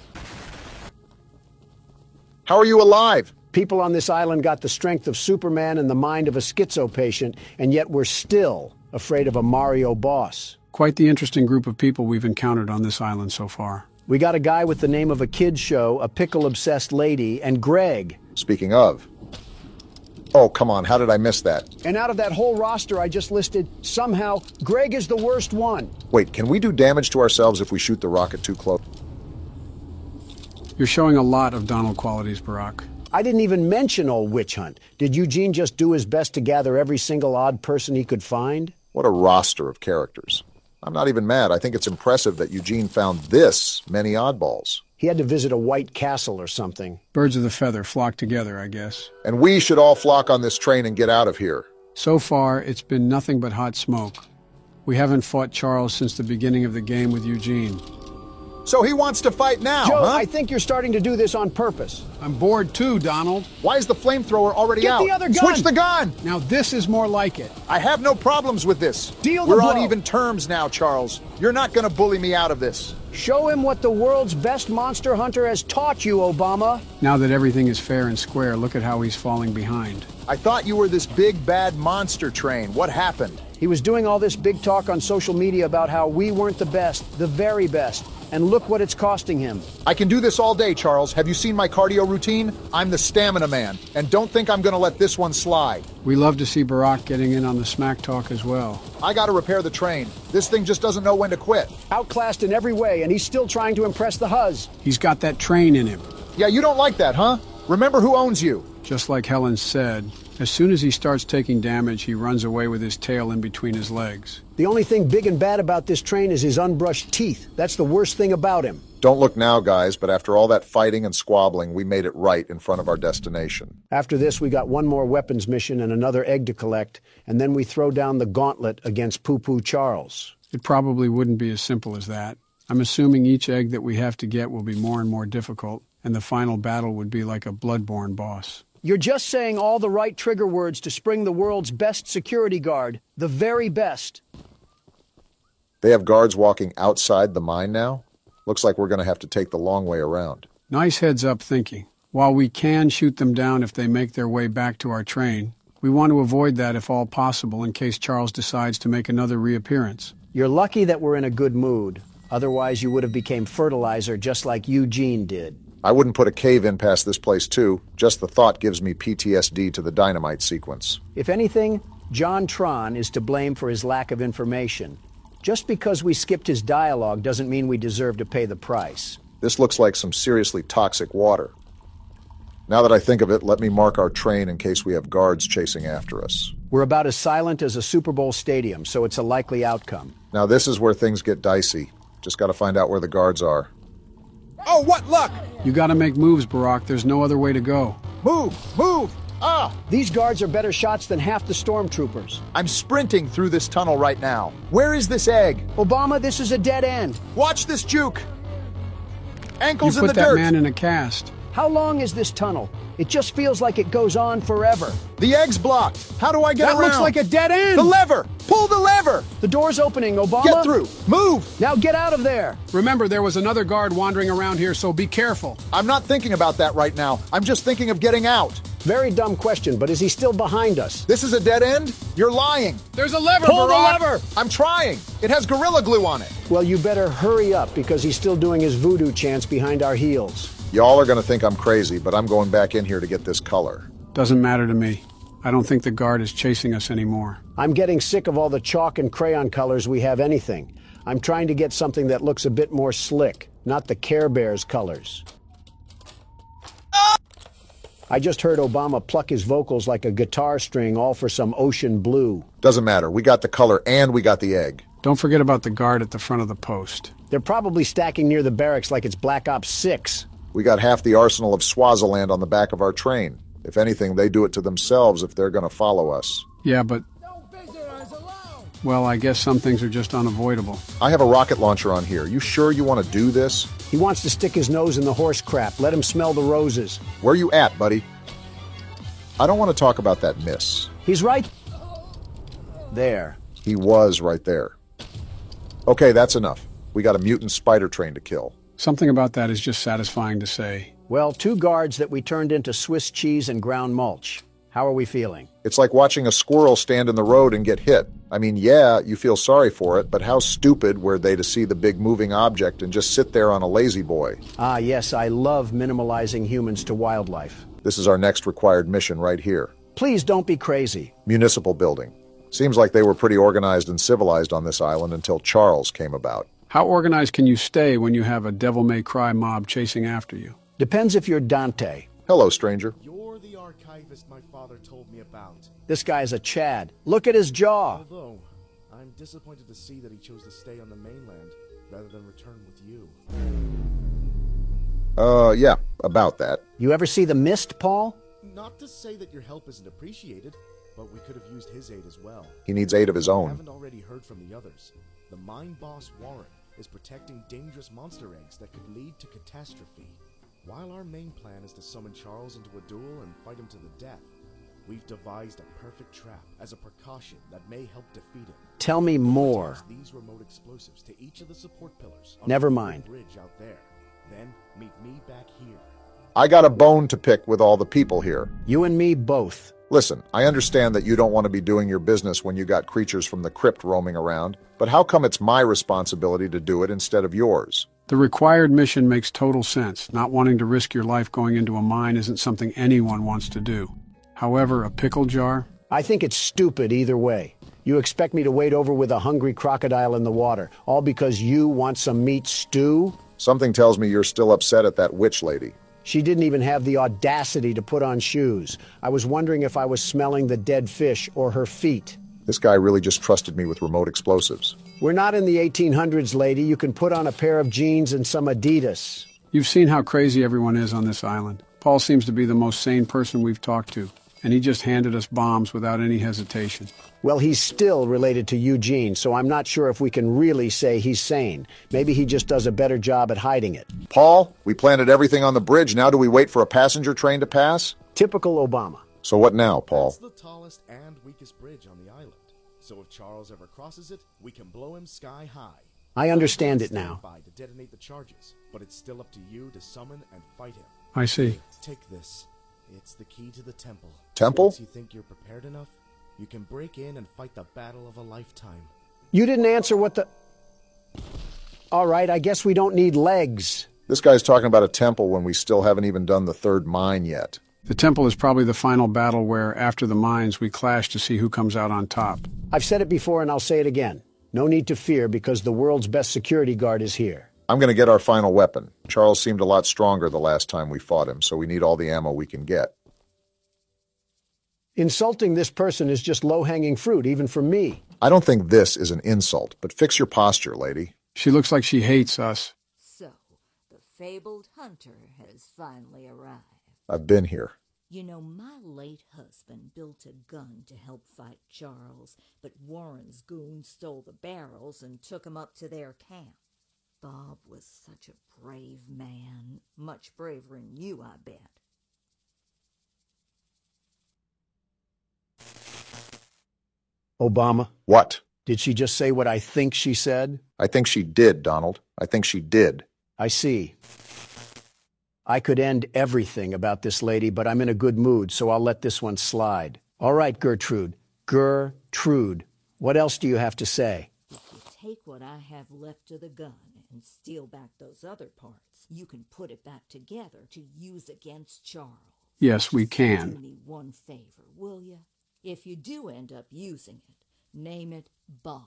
How are you alive? People on this island got the strength of Superman and the mind of a schizo patient, and yet we're still afraid of a Mario boss. Quite the interesting group of people we've encountered on this island so far. We got a guy with the name of a kid's show, a pickle-obsessed lady, and Greg. Speaking of... Oh, come on, how did I miss that? And out of that whole roster I just listed, somehow, Greg is the worst one. Wait, can we do damage to ourselves if we shoot the rocket too close? You're showing a lot of Donald qualities, Barack. I didn't even mention old Witch Hunt. Did Eugene just do his best to gather every single odd person he could find? What a roster of characters. I'm not even mad. I think it's impressive that Eugene found this many oddballs. He had to visit a white castle or something. Birds of the feather flock together, I guess. And we should all flock on this train and get out of here. So far, it's been nothing but hot smoke. We haven't fought Charles since the beginning of the game with Eugene. So he wants to fight now, Joe, huh? I think you're starting to do this on purpose. I'm bored too, Donald. Why is the flamethrower already out? Get the other gun! Switch the gun! Now this is more like it. I have no problems with this. Deal the We're blow. on even terms now, Charles. You're not going to bully me out of this. Show him what the world's best monster hunter has taught you, Obama. Now that everything is fair and square, look at how he's falling behind. I thought you were this big, bad monster train. What happened? He was doing all this big talk on social media about how we weren't the best, the very best. And look what it's costing him. I can do this all day, Charles. Have you seen my cardio routine? I'm the stamina man. And don't think I'm going to let this one slide. We love to see Barack getting in on the smack talk as well. I got to repair the train. This thing just doesn't know when to quit. Outclassed in every way, and he's still trying to impress the Huz. He's got that train in him. Yeah, you don't like that, huh? Remember who owns you. Just like Helen said, as soon as he starts taking damage, he runs away with his tail in between his legs. The only thing big and bad about this train is his unbrushed teeth. That's the worst thing about him. Don't look now, guys, but after all that fighting and squabbling, we made it right in front of our destination. After this, we got one more weapons mission and another egg to collect, and then we throw down the gauntlet against Poo-Poo Charles. It probably wouldn't be as simple as that. I'm assuming each egg that we have to get will be more and more difficult, and the final battle would be like a bloodborne boss. You're just saying all the right trigger words to spring the world's best security guard. The very best. They have guards walking outside the mine now? Looks like we're going to have to take the long way around. Nice heads-up thinking. While we can shoot them down if they make their way back to our train, we want to avoid that if all possible in case Charles decides to make another reappearance. You're lucky that we're in a good mood. Otherwise, you would have become fertilizer just like Eugene did. I wouldn't put a cave in past this place, too. Just the thought gives me PTSD to the dynamite sequence. If anything, John Tron is to blame for his lack of information. Just because we skipped his dialogue doesn't mean we deserve to pay the price. This looks like some seriously toxic water. Now that I think of it, let me mark our train in case we have guards chasing after us. We're about as silent as a Super Bowl stadium, so it's a likely outcome. Now this is where things get dicey. Just got to find out where the guards are. Oh, what luck! You gotta make moves, Barack. There's no other way to go. Move! Move! Ah! These guards are better shots than half the stormtroopers. I'm sprinting through this tunnel right now. Where is this egg? Obama, this is a dead end. Watch this juke! Ankles You in put the that dirt. man in a cast. How long is this tunnel? It just feels like it goes on forever. The egg's blocked. How do I get That around? looks like a dead end. The lever! Pull the lever! The door's opening, Obama. Get through! Move! Now get out of there. Remember, there was another guard wandering around here, so be careful. I'm not thinking about that right now. I'm just thinking of getting out. Very dumb question, but is he still behind us? This is a dead end? You're lying. There's a lever, Pull the Barack. lever! I'm trying. It has Gorilla Glue on it. Well, you better hurry up because he's still doing his voodoo chants behind our heels. Y'all are going to think I'm crazy, but I'm going back in here to get this color. Doesn't matter to me. I don't think the guard is chasing us anymore. I'm getting sick of all the chalk and crayon colors we have anything. I'm trying to get something that looks a bit more slick, not the Care Bears colors. I just heard Obama pluck his vocals like a guitar string, all for some ocean blue. Doesn't matter. We got the color and we got the egg. Don't forget about the guard at the front of the post. They're probably stacking near the barracks like it's Black Ops 6. We got half the arsenal of Swaziland on the back of our train. If anything, they do it to themselves if they're going to follow us. Yeah, but... Well, I guess some things are just unavoidable. I have a rocket launcher on here. You sure you want to do this? He wants to stick his nose in the horse crap. Let him smell the roses. Where you at, buddy? I don't want to talk about that miss. He's right there. He was right there. Okay, that's enough. We got a mutant spider train to kill. Something about that is just satisfying to say. Well, 2 guards that we turned into Swiss cheese and ground mulch. How are we feeling? It's like watching a squirrel stand in the road and get hit. I mean, yeah, you feel sorry for it, but how stupid were they to see the big moving object and just sit there on a lazy boy? Ah, yes, I love minimalizing humans to wildlife. This is our next required mission right here. Please don't be crazy. Municipal building. Seems like they were pretty organized and civilized on this island until Charles came about. How organized can you stay when you have a devil-may-cry mob chasing after you? Depends if you're Dante. Hello, stranger. You're the archivist my father told me about. This guy's a Chad. Look at his jaw. Although, I'm disappointed to see that he chose to stay on the mainland rather than return with you. Yeah, about that. You ever see The Mist, Paul? Not to say that your help isn't appreciated, but we could have used his aid as well. He needs aid of his I own. haven't already heard from the others. The mine boss, Warren, is protecting dangerous monster eggs that could lead to catastrophe. While our main plan is to summon Charles into a duel and fight him to the death, we've devised a perfect trap as a precaution that may help defeat him. Tell me more. Toss these remote explosives to each of the support pillars. on Never the mind. bridge out there. Then meet me back here. I got a bone to pick with all the people here. You and me both. Listen, I understand that you don't want to be doing your business when you got creatures from the crypt roaming around, but how come it's my responsibility to do it instead of yours? The required mission makes total sense. Not wanting to risk your life going into a mine isn't something anyone wants to do. However, a pickle jar? I think it's stupid either way. You expect me to wade over with a hungry crocodile in the water, all because you want some meat stew? Something tells me you're still upset at that witch lady. She didn't even have the audacity to put on shoes. I was wondering if I was smelling the dead fish or her feet. This guy really just trusted me with remote explosives. We're not in the 1800s, lady. You can put on a pair of jeans and some Adidas. You've seen how crazy everyone is on this island. Paul seems to be the most sane person we've talked to, and he just handed us bombs without any hesitation. Well, he's still related to Eugene, so I'm not sure if we can really say he's sane. Maybe he just does a better job at hiding it. Paul, we planted everything on the bridge. Now do we wait for a passenger train to pass? Typical Obama. So what now, Paul? That's the tallest and weakest bridge on the island. So if Charles ever crosses it, we can blow him sky high. I understand it now. By to detonate the charges, but it's still up to you to summon and fight him. I see. Take this. It's the key to the temple. Temple? Once you think you're prepared enough, you can break in and fight the battle of a lifetime. You didn't answer what the... All right, I guess we don't need legs. This guy's talking about a temple when we still haven't even done the third mine yet. The temple is probably the final battle where, after the mines, we clash to see who comes out on top. I've said it before and I'll say it again. No need to fear because the world's best security guard is here. I'm going to get our final weapon. Charles seemed a lot stronger the last time we fought him, so we need all the ammo we can get. Insulting this person is just low-hanging fruit, even for me. I don't think this is an insult, but fix your posture, lady. She looks like she hates us. So, the fabled hunter has finally arrived. I've been here. You know, my late husband built a gun to help fight Charles, but Warren's goons stole the barrels and took him up to their camp. Bob was such a brave man. Much braver than you, I bet. Obama? What? Did she just say what I think she said? I think she did, Donald. I think she did. I see. I could end everything about this lady, but I'm in a good mood, so I'll let this one slide. All right, Gertrude. Gertrude. What else do you have to say? If you take what I have left of the gun and steal back those other parts, you can put it back together to use against Charles. Yes, we Do can. me one favor, will you? If you do end up using it, name it Bob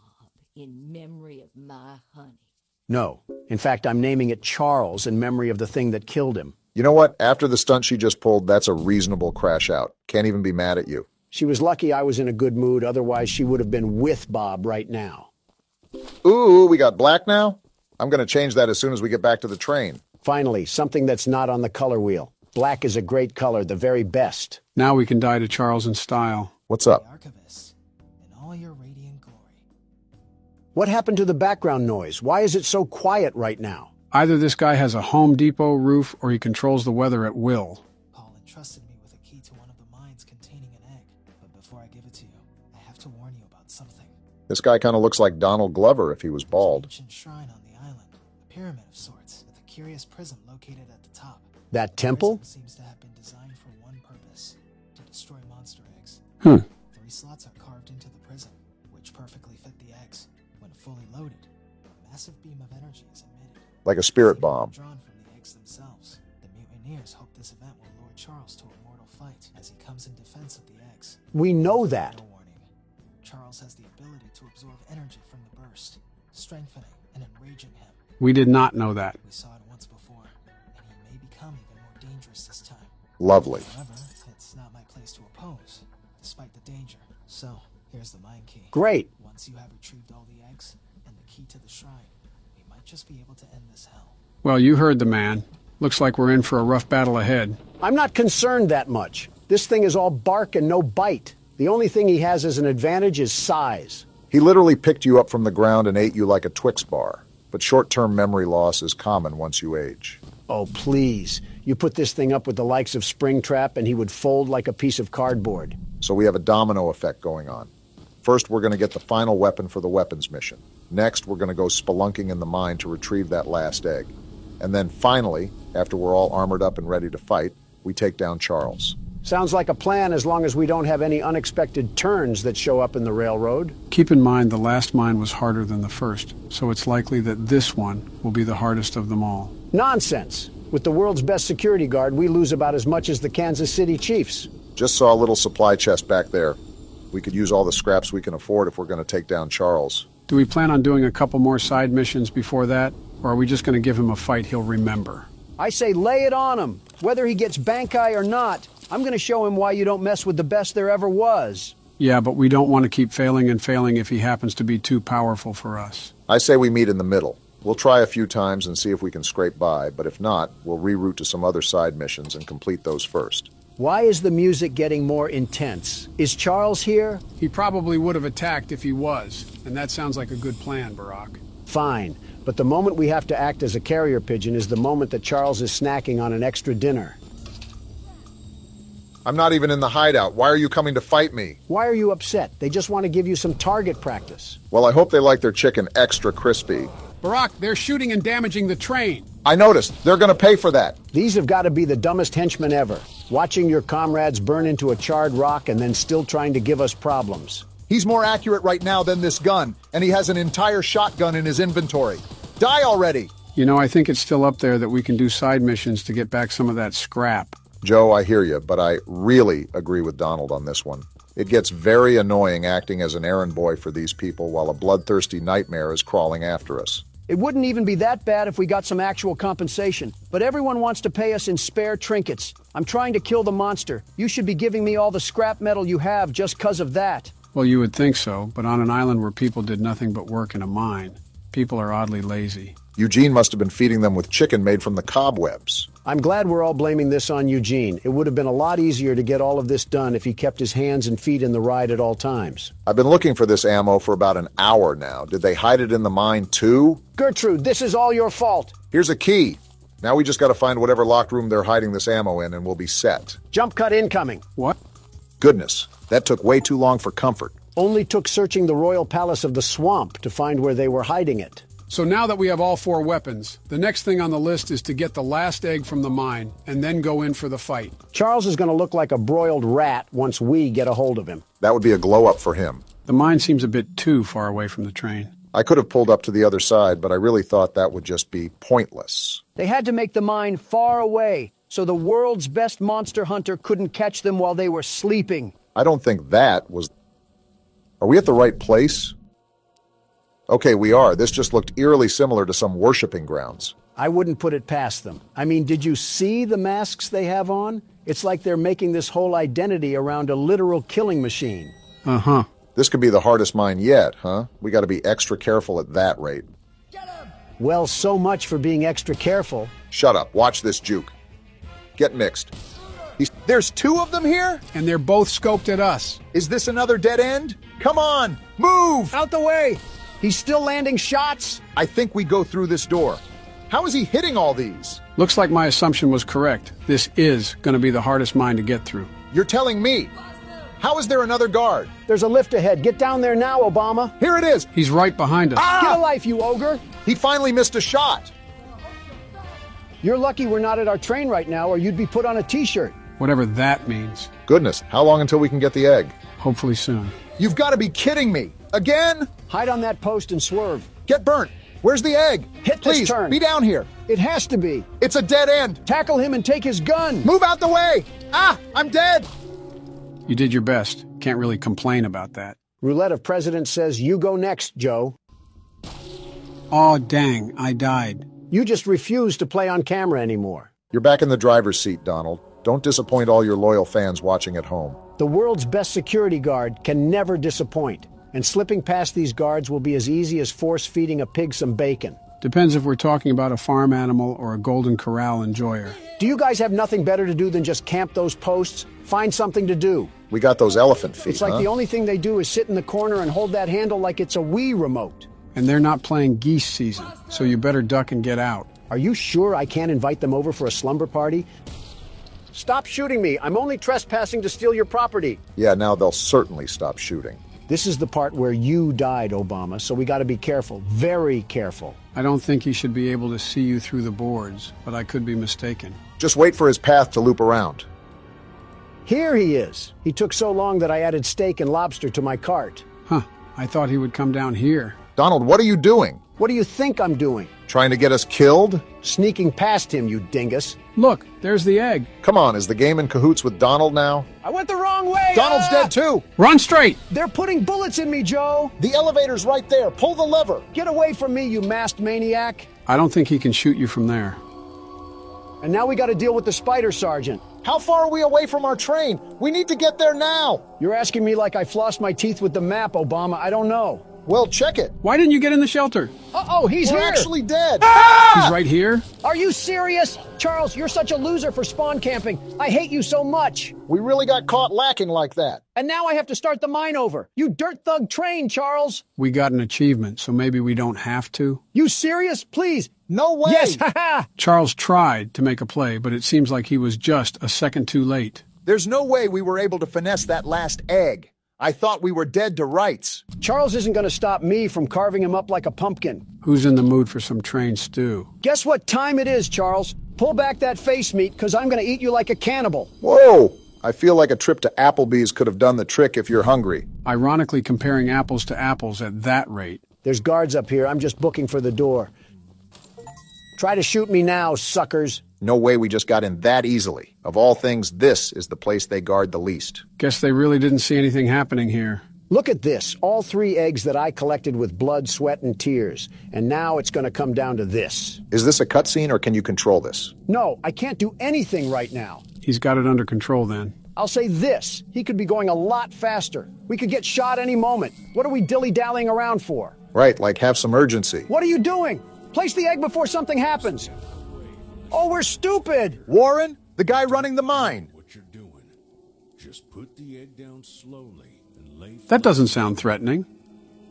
in memory of my honey. No. In fact, I'm naming it Charles in memory of the thing that killed him. You know what? After the stunt she just pulled, that's a reasonable crash out. Can't even be mad at you. She was lucky I was in a good mood, otherwise she would have been with Bob right now. Ooh, we got black now? I'm going to change that as soon as we get back to the train. Finally, something that's not on the color wheel. Black is a great color, the very best. Now we can die to Charles in style. What's up? Archivist, in all your radiant glory. What happened to the background noise? Why is it so quiet right now? Either this guy has a Home Depot roof or he controls the weather at will. Paul entrusted me with a key to one of the mines containing an egg. But before I give it to you, I have to warn you about something. This guy kind of looks like Donald Glover if he was bald. An ancient shrine on the island, a pyramid of sorts, with a curious prism located at the top. That temple? The prism seems to have been designed for one purpose, to destroy monster eggs. 3 slots are carved into the prism, which perfectly fit the eggs. When fully loaded, a massive beam of energy is emitted. Like a spirit bomb. Drawn from the eggs themselves. The mutineers hope this event will lure Charles to a mortal fight as he comes in defense of the eggs. We know that. No warning. Charles has the ability to absorb energy from the burst, strengthening and enraging him. We did not know that. We saw it once before, and he may become even more dangerous this time. Lovely. However, it's not my place to oppose, despite the danger. So, here's the mine key. Great. Once you have retrieved all the eggs and the key to the shrine, we might just be able to end this hell. Well, you heard the man. Looks like we're in for a rough battle ahead. I'm not concerned that much. This thing is all bark and no bite. The only thing he has as an advantage is size. He literally picked you up from the ground and ate you like a Twix bar. But short-term memory loss is common once you age. Oh, please. You put this thing up with the likes of Springtrap and he would fold like a piece of cardboard. So we have a domino effect going on. First, we're going to get the final weapon for the weapons mission. Next, we're going to go spelunking in the mine to retrieve that last egg. And then finally, after we're all armored up and ready to fight, we take down Charles. Sounds like a plan as long as we don't have any unexpected turns that show up in the railroad. Keep in mind the last mine was harder than the first, so it's likely that this one will be the hardest of them all. Nonsense! With the world's best security guard, we lose about as much as the Kansas City Chiefs. Just saw a little supply chest back there. We could use all the scraps we can afford if we're going to take down Charles. Do we plan on doing a couple more side missions before that, or are we just going to give him a fight he'll remember? I say lay it on him. Whether he gets Bankai or not, I'm going to show him why you don't mess with the best there ever was. Yeah, but we don't want to keep failing and failing if he happens to be too powerful for us. I say we meet in the middle. We'll try a few times and see if we can scrape by, but if not, we'll reroute to some other side missions and complete those first. Why is the music getting more intense? Is Charles here? He probably would have attacked if he was, and that sounds like a good plan, Barack. Fine, but the moment we have to act as a carrier pigeon is the moment that Charles is snacking on an extra dinner. I'm not even in the hideout. Why are you coming to fight me? Why are you upset? They just want to give you some target practice. Well, I hope they like their chicken extra crispy. Barack, they're shooting and damaging the train. I noticed. They're going to pay for that. These have got to be the dumbest henchmen ever. Watching your comrades burn into a charred rock and then still trying to give us problems. He's more accurate right now than this gun, and he has an entire shotgun in his inventory. Die already! You know, I think it's still up there that we can do side missions to get back some of that scrap. Joe, I hear you, but I really agree with Donald on this one. It gets very annoying acting as an errand boy for these people while a bloodthirsty nightmare is crawling after us. It wouldn't even be that bad if we got some actual compensation, but everyone wants to pay us in spare trinkets. I'm trying to kill the monster. You should be giving me all the scrap metal you have just 'cause of that. Well, you would think so, but on an island where people did nothing but work in a mine, people are oddly lazy. Eugene must have been feeding them with chicken made from the cobwebs. I'm glad we're all blaming this on Eugene. It would have been a lot easier to get all of this done if he kept his hands and feet in the ride at all times. I've been looking for this ammo for about an hour now. Did they hide it in the mine too? Gertrude, this is all your fault. Here's a key. Now we just got to find whatever locked room they're hiding this ammo in and we'll be set. Jump cut incoming. What? Goodness, that took way too long for comfort. Only took searching the royal palace of the swamp to find where they were hiding it. So now that we have all 4 weapons, the next thing on the list is to get the last egg from the mine and then go in for the fight. Charles is going to look like a broiled rat once we get a hold of him. That would be a glow-up for him. The mine seems a bit too far away from the train. I could have pulled up to the other side, but I really thought that would just be pointless. They had to make the mine far away, so the world's best monster hunter couldn't catch them while they were sleeping. I don't think that was... Are we at the right place? Okay, we are. This just looked eerily similar to some worshipping grounds. I wouldn't put it past them. I mean, did you see the masks they have on? It's like they're making this whole identity around a literal killing machine. Uh-huh. This could be the hardest mine yet, huh? We got to be extra careful at that rate. Well, so much for being extra careful. Shut up. Watch this juke. Get mixed. There's 2 of them here? And they're both scoped at us. Is this another dead end? Come on, move! Out the way! He's still landing shots? I think we go through this door. How is he hitting all these? Looks like my assumption was correct. This is going to be the hardest mine to get through. You're telling me. How is there another guard? There's a lift ahead. Get down there now, Obama. Here it is. He's right behind us. Get a life, you ogre. He finally missed a shot. You're lucky we're not at our train right now, or you'd be put on a t-shirt. Whatever that means. Goodness, how long until we can get the egg? Hopefully soon. You've got to be kidding me. Again? Hide on that post and swerve. Get burnt. Where's the egg? Hit Please, this turn. Be down here. It has to be. It's a dead end. Tackle him and take his gun. Move out the way. Ah, I'm dead. You did your best. Can't really complain about that. Roulette of President says you go next, Joe. Aw, dang, I died. You just refuse to play on camera anymore. You're back in the driver's seat, Donald. Don't disappoint all your loyal fans watching at home. The world's best security guard can never disappoint. And slipping past these guards will be as easy as force-feeding a pig some bacon. Depends if we're talking about a farm animal or a Golden Corral enjoyer. Do you guys have nothing better to do than just camp those posts? Find something to do. We got those elephant feet, It's like the only thing they do is sit in the corner and hold that handle like it's a Wii remote. And they're not playing geese season, so you better duck and get out. Are you sure I can't invite them over for a slumber party? Stop shooting me. I'm only trespassing to steal your property. Yeah, now they'll certainly stop shooting. This is the part where you died, Obama, so we got to be careful. Very careful. I don't think he should be able to see you through the boards, but I could be mistaken. Just wait for his path to loop around. Here he is. He took so long that I added steak and lobster to my cart. Huh. I thought he would come down here. Donald, what are you doing? What do you think I'm doing? Trying to get us killed? Sneaking past him, you dingus. Look, there's the egg. Come on, is the game in cahoots with Donald now? I went the wrong way! Donald's dead too! Run straight! They're putting bullets in me, Joe! The elevator's right there. Pull the lever. Get away from me, you masked maniac! I don't think he can shoot you from there. And now we gotta deal with the spider sergeant. How far are we away from our train? We need to get there now. You're asking me like I flossed my teeth with the map, Obama. I don't know. Well, check it. Why didn't you get in the shelter? Uh-oh, he's We're here! actually dead. He's right here? Are you serious? Charles, you're such a loser for spawn camping. I hate you so much. We really got caught lacking like that. And now I have to start the mine over. You dirt thug train, Charles. We got an achievement, so maybe we don't have to. You serious? Please. No way. Yes, haha. Charles tried to make a play, but it seems like he was just a second too late. There's no way we were able to finesse that last egg. I thought we were dead to rights. Charles isn't going to stop me from carving him up like a pumpkin. Who's in the mood for some train stew? Guess what time it is, Charles? Pull back that face meat, because I'm going to eat you like a cannibal. Whoa! I feel like a trip to Applebee's could have done the trick if you're hungry. Ironically comparing apples to apples at that rate. There's guards up here. I'm just booking for the door. Try to shoot me now, suckers. No way we just got in that easily. Of all things, this is the place they guard the least. Guess they really didn't see anything happening here. Look at this. All 3 eggs that I collected with blood, sweat, and tears. And now it's going to come down to this. Is this a cutscene or can you control this? No, I can't do anything right now. He's got it under control then. I'll say this. He could be going a lot faster. We could get shot any moment. What are we dilly-dallying around for? Right, like have some urgency. What are you doing? Place the egg before something happens. Oh, we're stupid! Warren, the guy running the mine. What you're doing. Just put the egg down slowly and lay That doesn't sound threatening.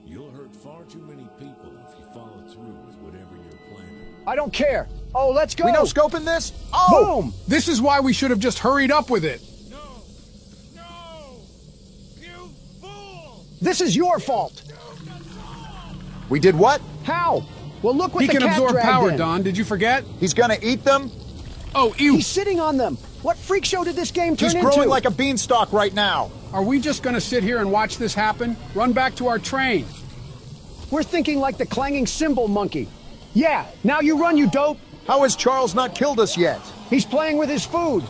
You'll hurt far too many people if you follow through with whatever you're planning. I don't care. Oh, let's go. We no scoping this? Oh! Boom! This is why we should have just hurried up with it. This is your fault. We did what? How? Well, look what He the can cat absorb dragged power, in. Don. Did you forget? He's gonna eat them? Oh, ew. He's sitting on them. What freak show did this game turn He's into? growing like a beanstalk right now. Are we just going to sit here and watch this happen? Run back to our train. We're thinking like the clanging cymbal monkey. Yeah, now you run, you dope. How has Charles not killed us yet? He's playing with his food.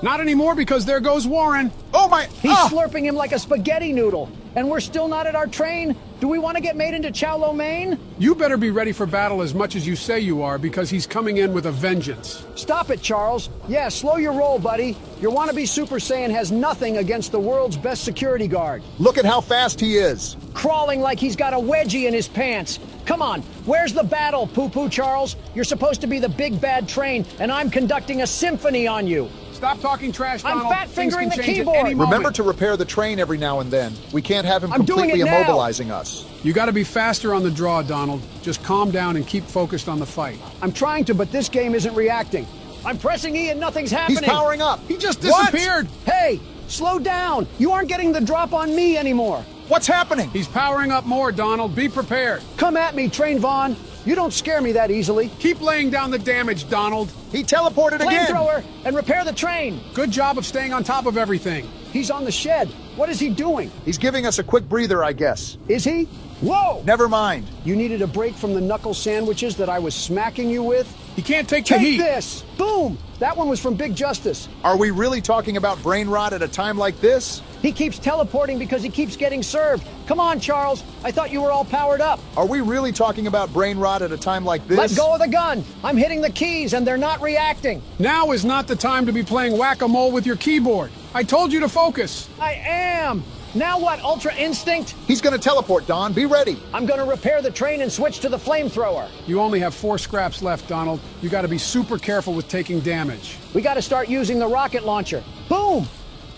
Not anymore because there goes Warren. Oh my... He's slurping him like a spaghetti noodle. And we're still not at our train? Do we want to get made into chow lo mein? You better be ready for battle as much as you say you are because he's coming in with a vengeance. Stop it, Charles. Yeah, slow your roll, buddy. Your wannabe Super Saiyan has nothing against the world's best security guard. Look at how fast he is. Crawling like he's got a wedgie in his pants. Come on, where's the battle, Poo-Poo Charles? You're supposed to be the big bad train, and I'm conducting a symphony on you. Stop talking trash, Donald. I'm fat-fingering the keyboard. Remember to repair the train every now and then. We can't have him completely immobilizing us. You got to be faster on the draw, Donald. Just calm down and keep focused on the fight. I'm trying to, but this game isn't reacting. I'm pressing E and nothing's happening. He's powering up. He just disappeared. What? Hey, slow down. You aren't getting the drop on me anymore. What's happening? He's powering up more, Donald. Be prepared. Come at me, Train Vaughn. You don't scare me that easily. Keep laying down the damage, Donald. He teleported again. Flamethrower and repair the train. Good job of staying on top of everything. He's on the shed. What is he doing? He's giving us a quick breather, I guess. Is he? Whoa! Never mind. You needed a break from the knuckle sandwiches that I was smacking you with? He can't take the heat. Take this! Boom! That one was from Big Justice. Are we really talking about brain rot at a time like this? He keeps teleporting because he keeps getting served. Come on, Charles. I thought you were all powered up. Are we really talking about brain rot at a time like this? Let go of the gun. I'm hitting the keys and they're not reacting. Now is not the time to be playing whack-a-mole with your keyboard. I told you to focus. I am. Now what, Ultra Instinct? He's gonna teleport, Don. Be ready. I'm gonna repair the train and switch to the flamethrower. You only have 4 scraps left, Donald. You gotta be super careful with taking damage. We gotta start using the rocket launcher. Boom!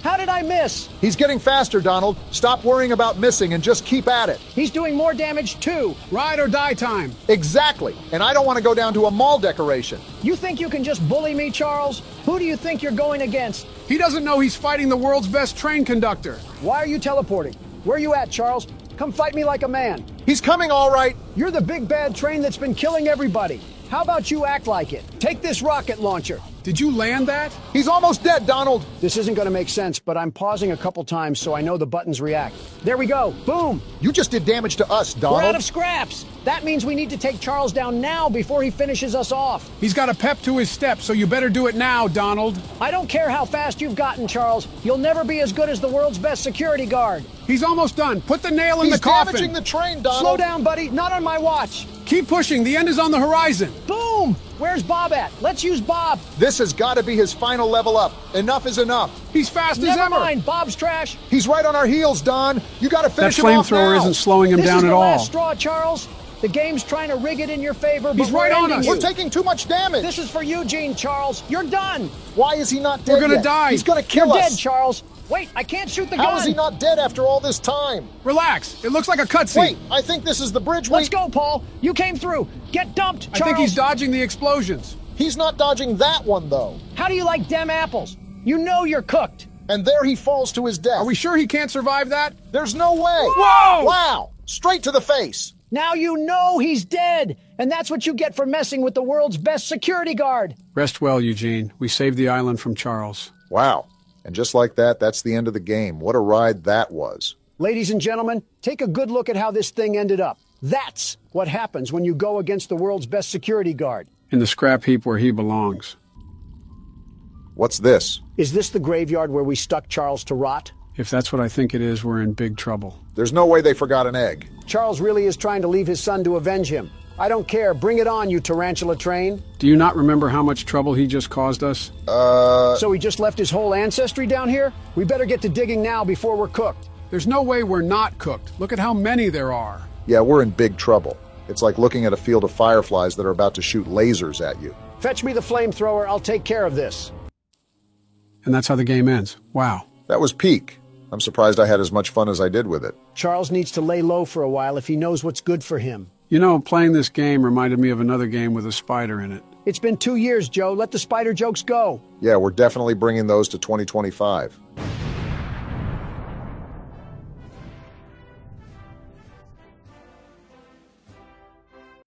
How did I miss? He's getting faster, Donald. Stop worrying about missing and just keep at it. He's doing more damage too. Ride or die time. Exactly. And I don't want to go down to a mall decoration. You think you can just bully me, Charles? Who do you think you're going against? He doesn't know he's fighting the world's best train conductor. Why are you teleporting? Where are you at, Charles? Come fight me like a man. He's coming all right. You're the big bad train that's been killing everybody. How about you act like it? Take this rocket launcher. Did you land that? He's almost dead, Donald. This isn't going to make sense, but I'm pausing a couple times so I know the buttons react. There we go. Boom. You just did damage to us, Donald. We're out of scraps. That means we need to take Charles down now before he finishes us off. He's got a pep to his step, so you better do it now, Donald. I don't care how fast you've gotten, Charles. You'll never be as good as the world's best security guard. He's almost done. Put the nail in the coffin. He's damaging the train, Donald. Slow down, buddy. Not on my watch. Keep pushing. The end is on the horizon. Boom! Where's Bob at? Let's use Bob. This has got to be his final level up. Enough is enough. He's fast as Never ever. mind. Bob's trash. He's right on our heels, Don. You got to finish him off now. That flamethrower isn't slowing him down at all. This is the last straw, Charles. The game's trying to rig it in your favor, but He's right on us. We're taking too much damage. This is for Eugene, Charles. You're done. Why is he not dead We're gonna yet? die. He's gonna kill You're us. dead, Charles. Wait, I can't shoot the gun. How is he not dead after all this time? Relax. It looks like a cutscene. Wait, I think this is the bridge. Let's go, Paul. You came through. Get dumped, Charles. I think he's dodging the explosions. He's not dodging that one, though. How do you like dem apples? You know you're cooked. And there he falls to his death. Are we sure he can't survive that? There's no way. Whoa! Wow! Straight to the face. Now you know he's dead. And that's what you get for messing with the world's best security guard. Rest well, Eugene. We saved the island from Charles. Wow. And just like that, that's the end of the game. What a ride that was. Ladies and gentlemen, take a good look at how this thing ended up. That's what happens when you go against the world's best security guard. In the scrap heap where he belongs. What's this? Is this the graveyard where we stuck Charles to rot? If that's what I think it is, we're in big trouble. There's no way they forgot an egg. Charles really is trying to leave his son to avenge him. I don't care. Bring it on, you tarantula train. Do you not remember how much trouble he just caused us? So he just left his whole ancestry down here? We better get to digging now before we're cooked. There's no way we're not cooked. Look at how many there are. Yeah, we're in big trouble. It's like looking at a field of fireflies that are about to shoot lasers at you. Fetch me the flamethrower, I'll take care of this. And that's how the game ends. Wow. That was peak. I'm surprised I had as much fun as I did with it. Charles needs to lay low for a while if he knows what's good for him. You know, playing this game reminded me of another game with a spider in it. It's been 2 years, Joe. Let the spider jokes go. Yeah, we're definitely bringing those to 2025.